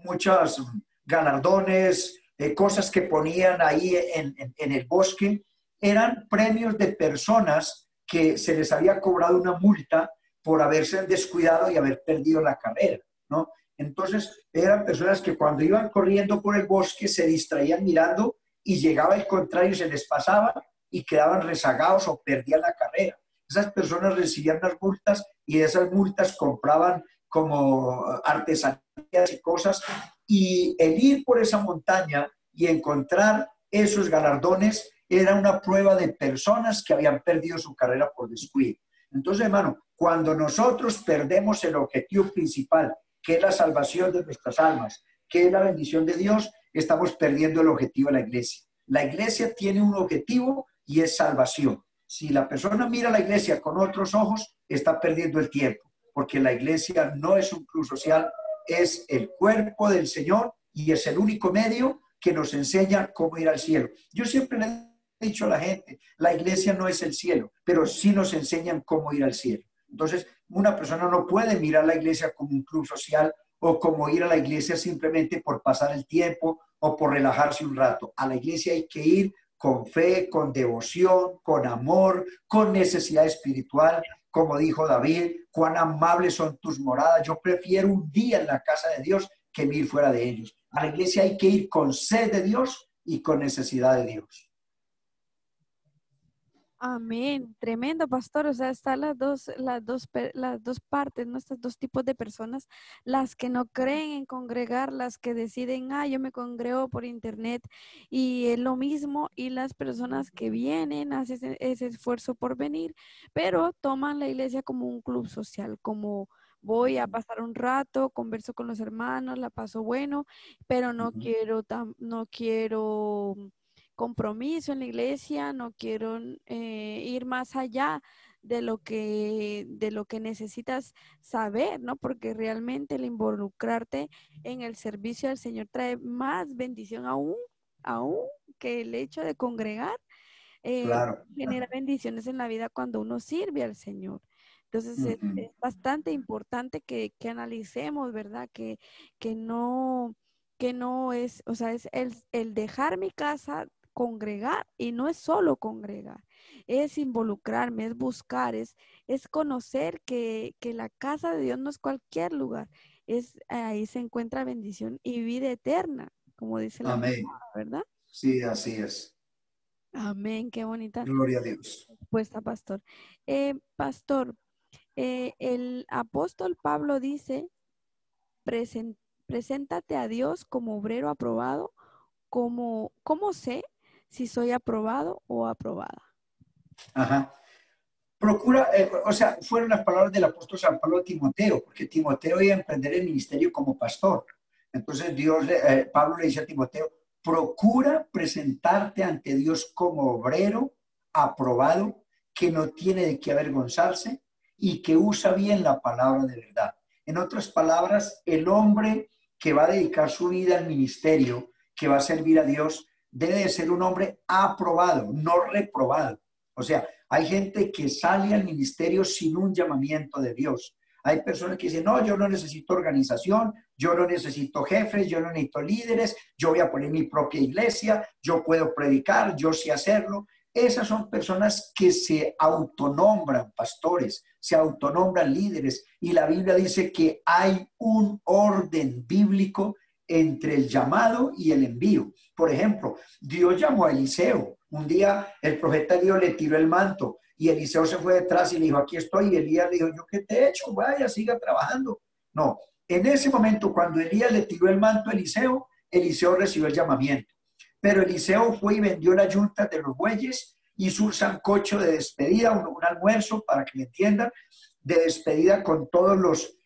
Muchos galardones, cosas que ponían ahí en el bosque, eran premios de personas que se les había cobrado una multa por haberse descuidado y haber perdido la carrera, ¿no? Entonces, eran personas que cuando iban corriendo por el bosque se distraían mirando y llegaba el contrario, se les pasaba y quedaban rezagados o perdían la carrera. Esas personas recibían las multas y de esas multas compraban como artesanías y cosas, y el ir por esa montaña y encontrar esos galardones era una prueba de personas que habían perdido su carrera por descuido. Entonces, hermano, cuando nosotros perdemos el objetivo principal, que es la salvación de nuestras almas, que es la bendición de Dios, estamos perdiendo el objetivo de la iglesia. La iglesia tiene un objetivo y es salvación. Si la persona mira a la iglesia con otros ojos, está perdiendo el tiempo, porque la iglesia no es un club social, es el cuerpo del Señor y es el único medio que nos enseña cómo ir al cielo. Yo siempre le he dicho a la gente, la iglesia no es el cielo, pero sí nos enseñan cómo ir al cielo. Entonces, una persona no puede mirar la iglesia como un club social o como ir a la iglesia simplemente por pasar el tiempo o por relajarse un rato. A la iglesia hay que ir con fe, con devoción, con amor, con necesidad espiritual. Como dijo David, cuán amables son tus moradas. Yo prefiero un día en la casa de Dios que ir fuera de ellos. A la iglesia hay que ir con sed de Dios y con necesidad de Dios. Amén, tremendo, pastor. O sea, están las dos partes, ¿no? Estos dos tipos de personas, las que no creen en congregar, las que deciden, yo me congrego por internet, y es lo mismo, y las personas que vienen, hacen ese esfuerzo por venir, pero toman la iglesia como un club social, como voy a pasar un rato, converso con los hermanos, la paso bueno, pero no quiero compromiso en la iglesia, no quiero ir más allá de lo que necesitas saber, ¿no? Porque realmente el involucrarte en el servicio del Señor trae más bendición aún que el hecho de congregar, Claro. genera bendiciones en la vida cuando uno sirve al Señor. Entonces es bastante importante que analicemos, ¿verdad? Que no es, o sea, es el dejar mi casa, congregar, y no es solo congregar, es involucrarme, es buscar, es conocer que la casa de Dios no es cualquier lugar, ahí se encuentra bendición y vida eterna, como dice la Amén. palabra, ¿verdad? Sí, así es. Amén, qué bonita Gloria a Dios. respuesta, pastor. Pastor, el apóstol Pablo dice, "Presen- preséntate a Dios como obrero aprobado, ¿cómo sé si soy aprobado o aprobada?" Ajá. Procura, o sea, fueron las palabras del apóstol San Pablo a Timoteo, porque Timoteo iba a emprender el ministerio como pastor. Entonces Pablo le dice a Timoteo, procura presentarte ante Dios como obrero aprobado, que no tiene de qué avergonzarse y que usa bien la palabra de verdad. En otras palabras, el hombre que va a dedicar su vida al ministerio, que va a servir a Dios, debe de ser un hombre aprobado, no reprobado. O sea, hay gente que sale al ministerio sin un llamamiento de Dios. Hay personas que dicen, no, yo no necesito organización, yo no necesito jefes, yo no necesito líderes, yo voy a poner mi propia iglesia, yo puedo predicar, yo sé hacerlo. Esas son personas que se autonombran pastores, se autonombran líderes. Y la Biblia dice que hay un orden bíblico entre el llamado y el envío. Por ejemplo, Dios llamó a Eliseo. Un día el profeta Dios le tiró el manto y Eliseo se fue detrás y le dijo, aquí estoy. Y Elías le dijo, ¿yo qué te he hecho? Vaya, siga trabajando. No, en ese momento cuando Elías le tiró el manto a Eliseo, Eliseo recibió el llamamiento. Pero Eliseo fue y vendió la yunta de los bueyes, hizo un sancocho de despedida, un almuerzo, para que me entiendan, de despedida con todos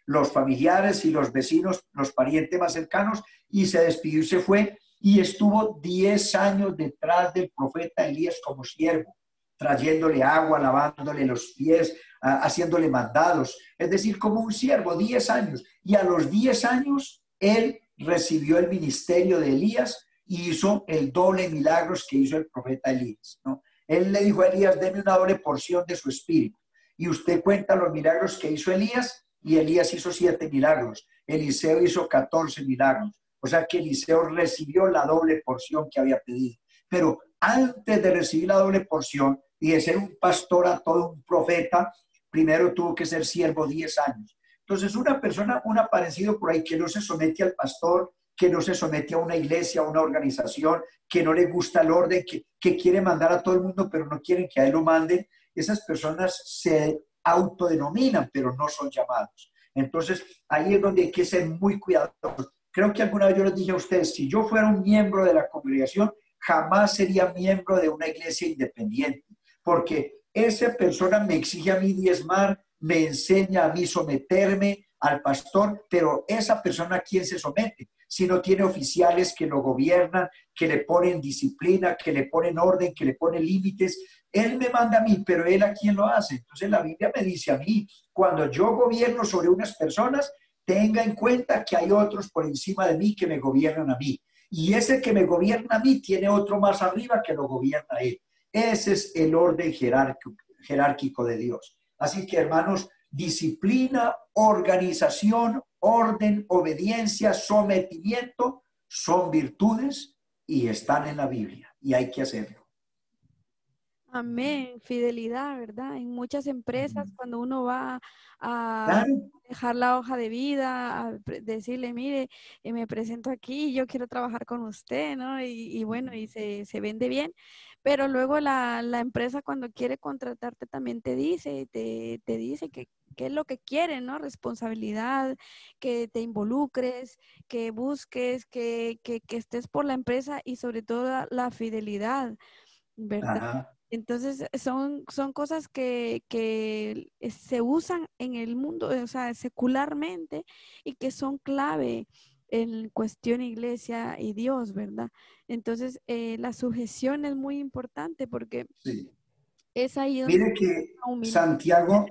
los familiares y los vecinos, los parientes más cercanos, y se despidió y se fue. Y estuvo 10 años detrás del profeta Elías como siervo, trayéndole agua, lavándole los pies, haciéndole mandados. Es decir, como un siervo, 10 años. Y a los 10 años, él recibió el ministerio de Elías y hizo el doble milagros que hizo el profeta Elías, ¿no? Él le dijo a Elías, deme una doble porción de su espíritu. Y usted cuenta los milagros que hizo Elías, y Elías hizo 7 milagros. Eliseo hizo 14 milagros. O sea que Eliseo recibió la doble porción que había pedido. Pero antes de recibir la doble porción y de ser un pastor a todo un profeta, primero tuvo que ser siervo 10 años. Entonces una persona, un aparecido por ahí que no se somete al pastor, que no se somete a una iglesia, a una organización, que no le gusta el orden, que quiere mandar a todo el mundo, pero no quieren que a él lo manden, esas personas se autodenominan, pero no son llamados. Entonces, ahí es donde hay que ser muy cuidadosos. Creo que alguna vez yo les dije a ustedes, si yo fuera un miembro de la congregación, jamás sería miembro de una iglesia independiente, porque esa persona me exige a mí diezmar, me enseña a mí someterme al pastor, pero esa persona ¿a quién se somete? Si no tiene oficiales que lo gobiernan, que le ponen disciplina, que le ponen orden, que le ponen límites. Él me manda a mí, pero él ¿a quién lo hace? Entonces la Biblia me dice a mí, cuando yo gobierno sobre unas personas, tenga en cuenta que hay otros por encima de mí que me gobiernan a mí. Y ese que me gobierna a mí tiene otro más arriba que lo gobierna a él. Ese es el orden jerárquico de Dios. Así que, hermanos, disciplina, organización, orden, obediencia, sometimiento son virtudes y están en la Biblia y hay que hacerlo. Amén, fidelidad, ¿verdad? En muchas empresas, cuando uno va a Claro. dejar la hoja de vida, a decirle, mire, me presento aquí, yo quiero trabajar con usted, ¿no? Y bueno, y se vende bien, pero luego la empresa cuando quiere contratarte también te dice, te dice que qué es lo que quiere, ¿no? Responsabilidad, que te involucres, que busques, que estés por la empresa y sobre todo la fidelidad, ¿verdad? Ajá. Entonces son cosas que se usan en el mundo, o sea, secularmente, y que son clave en cuestión iglesia y Dios, ¿verdad? Entonces la sujeción es muy importante porque Sí. es ahí donde Mire que la humildad.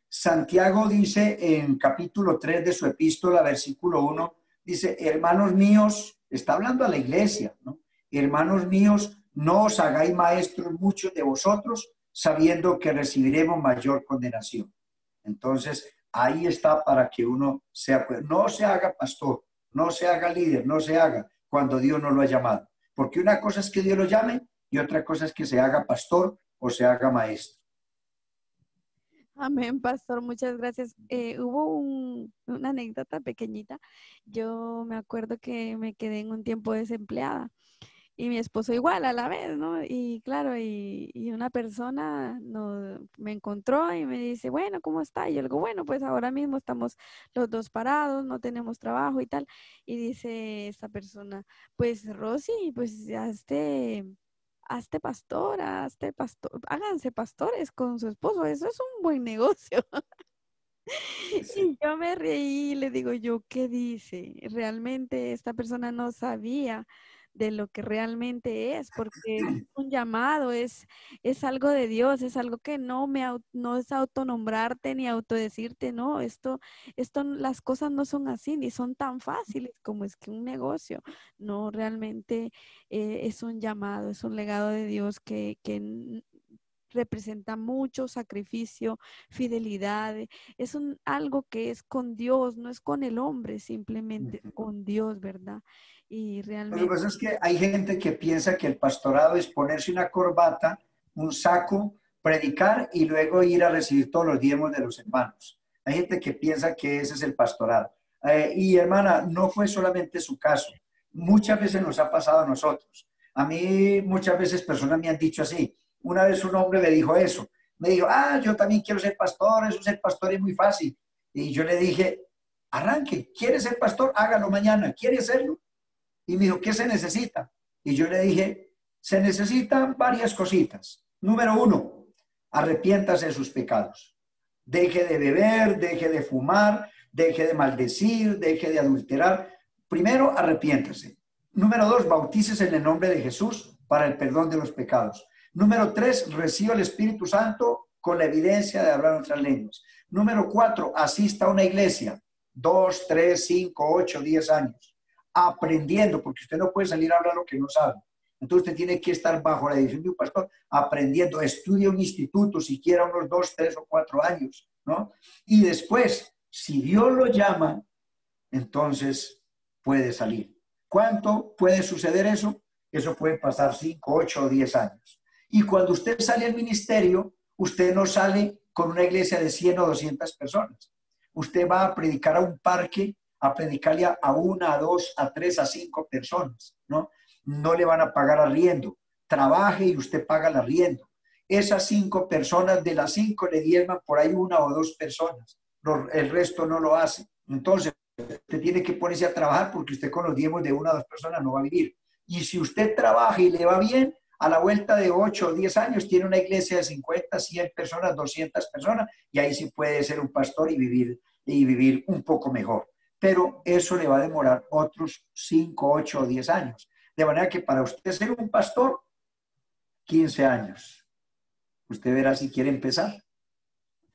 Santiago dice en capítulo 3 de su epístola, versículo 1, dice, hermanos míos, está hablando a la iglesia, ¿no? Hermanos míos, no os hagáis maestros muchos de vosotros, sabiendo que recibiremos mayor condenación. Entonces, ahí está para que uno sea, no se haga pastor, no se haga líder, no se haga cuando Dios no lo ha llamado. Porque una cosa es que Dios lo llame y otra cosa es que se haga pastor o se haga maestro. Amén, pastor, muchas gracias. Hubo una anécdota pequeñita. Yo me acuerdo que me quedé en un tiempo desempleada y mi esposo igual a la vez, ¿no? Y claro, y una persona me encontró y me dice, bueno, ¿cómo está? Y yo le digo, bueno, pues ahora mismo estamos los dos parados, no tenemos trabajo y tal. Y dice esta persona, pues Rosy, pues hazte pastor, háganse pastores con su esposo, eso es un buen negocio. Sí. Y yo me reí y le digo yo, ¿qué dice? Realmente esta persona no sabía de lo que realmente es, porque es un llamado, es algo de Dios, es algo que no es autonombrarte ni autodecirte, no, las cosas no son así, ni son tan fáciles como es que un negocio, no, realmente es un llamado, es un legado de Dios que representa mucho sacrificio, fidelidad, algo que es con Dios, no es con el hombre, simplemente con Dios, ¿verdad? Y Lo que realmente, pasa es que hay gente que piensa que el pastorado es ponerse una corbata, un saco, predicar y luego ir a recibir todos los diezmos de los hermanos. Hay gente que piensa que ese es el pastorado. Y hermana, no fue solamente su caso. Muchas veces nos ha pasado a nosotros. A mí muchas veces personas me han dicho así. Una vez un hombre me dijo eso. Me dijo, yo también quiero ser pastor, eso ser pastor es muy fácil. Y yo le dije, arranque, ¿quiere ser pastor? Hágalo mañana. ¿Quiere hacerlo? Y me dijo, ¿qué se necesita? Y yo le dije, se necesitan varias cositas. Número uno, arrepiéntase de sus pecados. Deje de beber, deje de fumar, deje de maldecir, deje de adulterar. Primero, arrepiéntase. Número dos, bautícese en el nombre de Jesús para el perdón de los pecados. Número tres, reciba el Espíritu Santo con la evidencia de hablar otras lenguas. Número cuatro, asista a una iglesia. 2, 3, 5, 8, 10 años. Aprendiendo, porque usted no puede salir a hablar lo que no sabe. Entonces usted tiene que estar bajo la dirección de un pastor, aprendiendo, estudia un instituto, siquiera unos 2, 3 o 4 años, ¿no? Y después, si Dios lo llama, entonces puede salir. ¿Cuánto puede suceder eso? Eso puede pasar 5, 8 o 10 años. Y cuando usted sale al ministerio, usted no sale con una iglesia de 100 o 200 personas. Usted va a predicar a un parque, a predicarle a 1, a 2, a 3, a 5 personas, ¿no? No le van a pagar arriendo. Trabaje y usted paga el arriendo. Esas 5 personas, de las 5 le diezman por ahí 1 o 2 personas. El resto no lo hace. Entonces, usted tiene que ponerse a trabajar porque usted con los diezmos de 1 o 2 personas no va a vivir. Y si usted trabaja y le va bien, a la vuelta de 8 o 10 años tiene una iglesia de 50, 100 personas, 200 personas, y ahí sí puede ser un pastor y vivir un poco mejor. Pero eso le va a demorar otros 5, 8 o 10 años. De manera que para usted ser un pastor, 15 años. Usted verá si quiere empezar.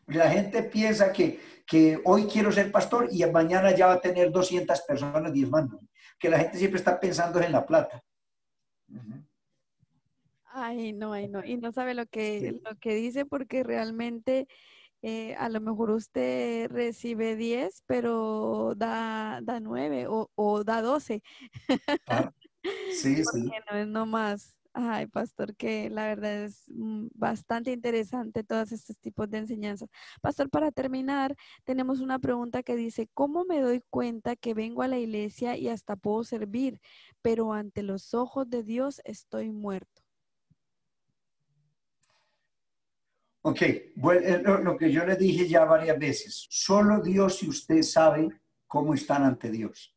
La gente piensa que hoy quiero ser pastor y mañana ya va a tener 200 personas diezmando. Que la gente siempre está pensando en la plata. ay, no, y no sabe lo que dice porque realmente a lo mejor usted recibe 10, pero da 9 o da 12. Ah, sí, Porque sí. no es nomás. Ay, pastor, que la verdad es bastante interesante todos estos tipos de enseñanzas. Pastor, para terminar, tenemos una pregunta que dice, ¿cómo me doy cuenta que vengo a la iglesia y hasta puedo servir, pero ante los ojos de Dios estoy muerto? Ok, bueno, lo que yo le dije ya varias veces, solo Dios y usted sabe cómo están ante Dios.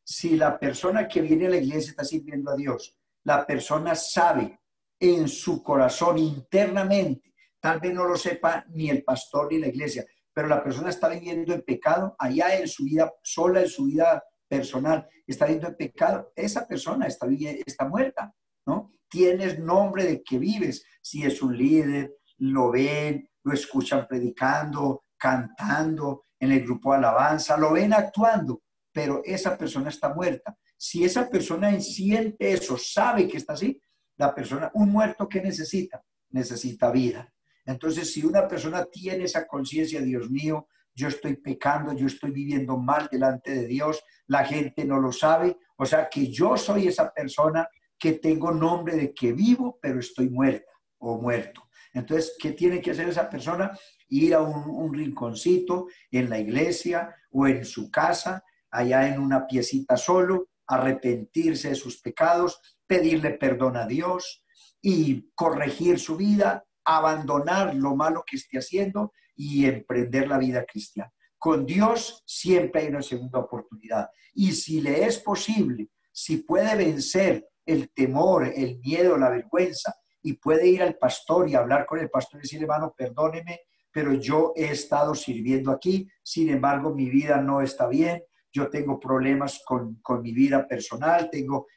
Si la persona que viene a la iglesia está sirviendo a Dios, la persona sabe en su corazón internamente, tal vez no lo sepa ni el pastor ni la iglesia, pero la persona está viviendo en pecado, allá en su vida sola, en su vida personal, está viviendo en pecado, esa persona está muerta, ¿no? Tienes nombre de que vives, si es un líder, lo ven, lo escuchan predicando, cantando, en el grupo de alabanza, lo ven actuando, pero esa persona está muerta. Si esa persona siente eso, sabe que está así, la persona, un muerto, ¿qué necesita? Necesita vida. Entonces, si una persona tiene esa conciencia, Dios mío, yo estoy pecando, yo estoy viviendo mal delante de Dios, la gente no lo sabe, o sea que yo soy esa persona que tengo nombre de que vivo, pero estoy muerta o muerto. Entonces, ¿qué tiene que hacer esa persona? Ir a un rinconcito en la iglesia o en su casa, allá en una piecita solo, arrepentirse de sus pecados, pedirle perdón a Dios y corregir su vida, abandonar lo malo que esté haciendo y emprender la vida cristiana. Con Dios siempre hay una segunda oportunidad. Y si le es posible, si puede vencer el temor, el miedo, la vergüenza, y puede ir al pastor y hablar con el pastor y decirle, hermano, perdóneme, pero yo he estado sirviendo aquí, sin embargo, mi vida no está bien, yo tengo problemas con mi vida personal,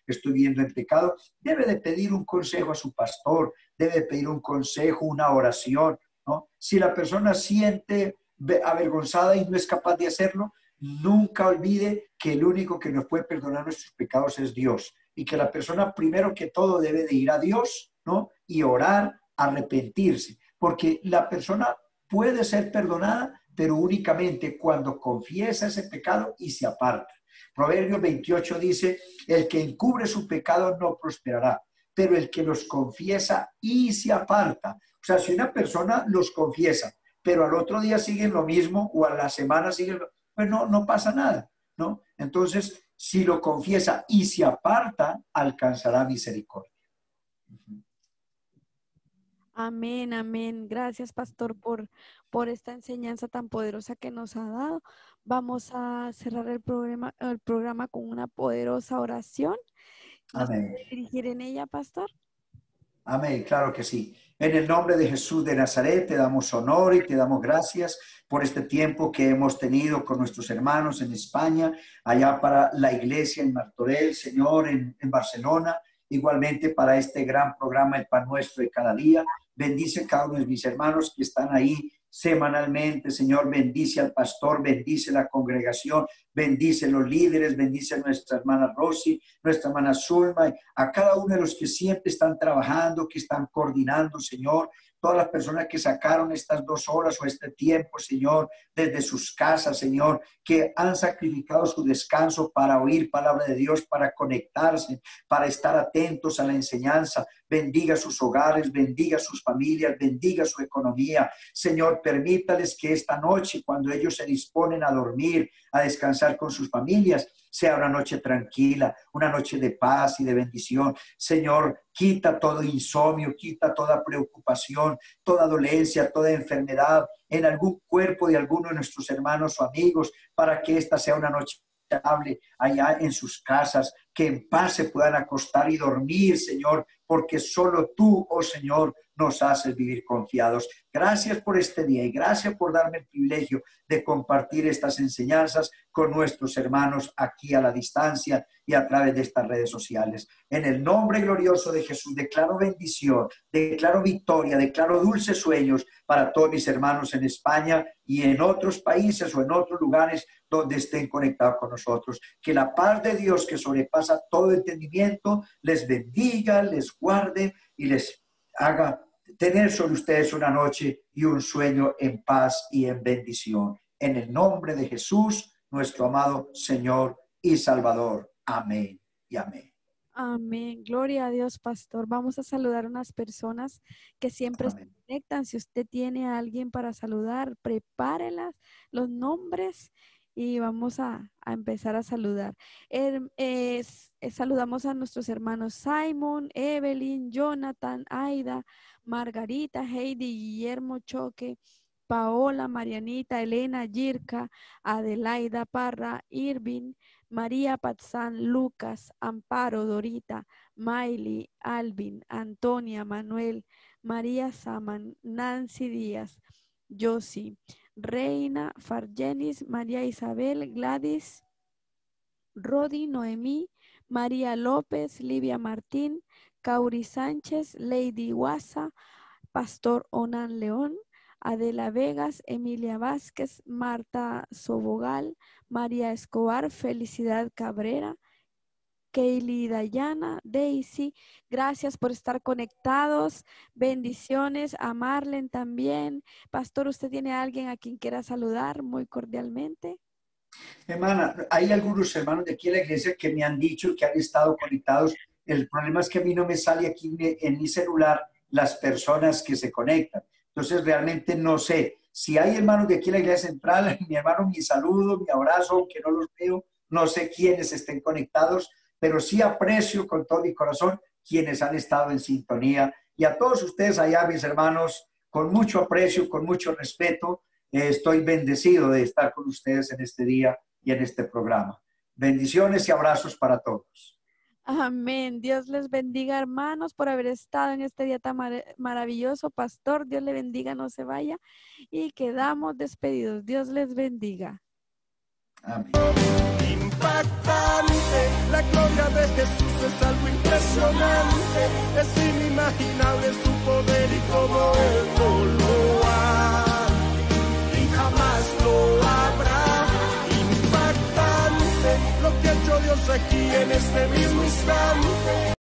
estoy viviendo en pecado, debe de pedir un consejo a su pastor, debe de pedir un consejo, una oración, ¿no? Si la persona siente avergonzada y no es capaz de hacerlo, nunca olvide que el único que nos puede perdonar nuestros pecados es Dios y que la persona primero que todo debe de ir a Dios, ¿no? Y orar, arrepentirse, porque la persona puede ser perdonada, pero únicamente cuando confiesa ese pecado y se aparta. Proverbios 28 dice, el que encubre su pecado no prosperará, pero el que los confiesa y se aparta. O sea, si una persona los confiesa, pero al otro día siguen lo mismo o a la semana siguen pues no pasa nada, ¿no? Entonces, si lo confiesa y se aparta, alcanzará misericordia. Amén, amén. Gracias, pastor, por esta enseñanza tan poderosa que nos ha dado. Vamos a cerrar el programa con una poderosa oración. ¿Nos Amén. puede dirigir en ella, pastor? Amén, claro que sí. En el nombre de Jesús de Nazaret te damos honor y te damos gracias por este tiempo que hemos tenido con nuestros hermanos en España, allá para la iglesia en Martorell, Señor, en Barcelona, igualmente para este gran programa El Pan Nuestro de cada día. Bendice cada uno de mis hermanos que están ahí semanalmente, Señor, bendice al pastor, bendice la congregación, bendice los líderes, bendice a nuestra hermana Rosy, nuestra hermana Zulma, a cada uno de los que siempre están trabajando, que están coordinando, Señor, todas las personas que sacaron estas 2 horas o este tiempo, Señor, desde sus casas, Señor, que han sacrificado su descanso para oír palabra de Dios, para conectarse, para estar atentos a la enseñanza. Bendiga sus hogares, bendiga sus familias, bendiga su economía. Señor, permítales que esta noche, cuando ellos se disponen a dormir, a descansar con sus familias, sea una noche tranquila, una noche de paz y de bendición. Señor, quita todo insomnio, quita toda preocupación, toda dolencia, toda enfermedad en algún cuerpo de alguno de nuestros hermanos o amigos, para que esta sea una noche agradable allá en sus casas, que en paz se puedan acostar y dormir, Señor, porque solo tú, oh Señor, nos haces vivir confiados. Gracias por este día y gracias por darme el privilegio de compartir estas enseñanzas con nuestros hermanos aquí a la distancia y a través de estas redes sociales. En el nombre glorioso de Jesús, declaro bendición, declaro victoria, declaro dulces sueños para todos mis hermanos en España y en otros países o en otros lugares donde estén conectados con nosotros. Que la paz de Dios, que sobrepasa todo entendimiento, les bendiga, les guarde y les haga tener sobre ustedes una noche y un sueño en paz y en bendición. En el nombre de Jesús, nuestro amado Señor y Salvador. Amén y amén. Amén. Gloria a Dios, pastor. Vamos a saludar a unas personas que siempre se conectan. Si usted tiene a alguien para saludar, prepárelas, los nombres y vamos a empezar a saludar. Saludamos a nuestros hermanos Simon, Evelyn, Jonathan, Aida, Margarita, Heidi, Guillermo Choque, Paola, Marianita, Elena, Yirka, Adelaida Parra, Irving, María Patzán, Lucas, Amparo, Dorita, Miley, Alvin, Antonia, Manuel, María Saman, Nancy Díaz, Josie, Reina, Fargenis, María Isabel, Gladys, Rodi, Noemí, María López, Livia Martín, Cauri Sánchez, Lady Guasa, Pastor Onan León, Adela Vegas, Emilia Vázquez, Marta Sobogal, María Escobar, Felicidad Cabrera, Kaylee, Dayana, Daisy, gracias por estar conectados. Bendiciones a Marlen también. Pastor, ¿usted tiene a alguien a quien quiera saludar muy cordialmente? Hermana, hay algunos hermanos de aquí en la iglesia que me han dicho que han estado conectados. El problema es que a mí no me sale aquí en mi celular las personas que se conectan. Entonces realmente no sé. Si hay hermanos de aquí en la iglesia central, mi hermano, mi saludo, mi abrazo, aunque no los veo, no sé quiénes estén conectados, pero sí aprecio con todo mi corazón quienes han estado en sintonía. Y a todos ustedes allá, mis hermanos, con mucho aprecio, con mucho respeto, estoy bendecido de estar con ustedes en este día y en este programa. Bendiciones y abrazos para todos. Amén. Dios les bendiga, hermanos, por haber estado en este día tan maravilloso. Pastor, Dios le bendiga, no se vaya. Y quedamos despedidos. Dios les bendiga. Amén. Impactante, la gloria de Jesús es algo impresionante. Es inimaginable su poder y cómo Él no lo ha y jamás lo habrá. Impactante lo que ha hecho Dios aquí en este mismo instante.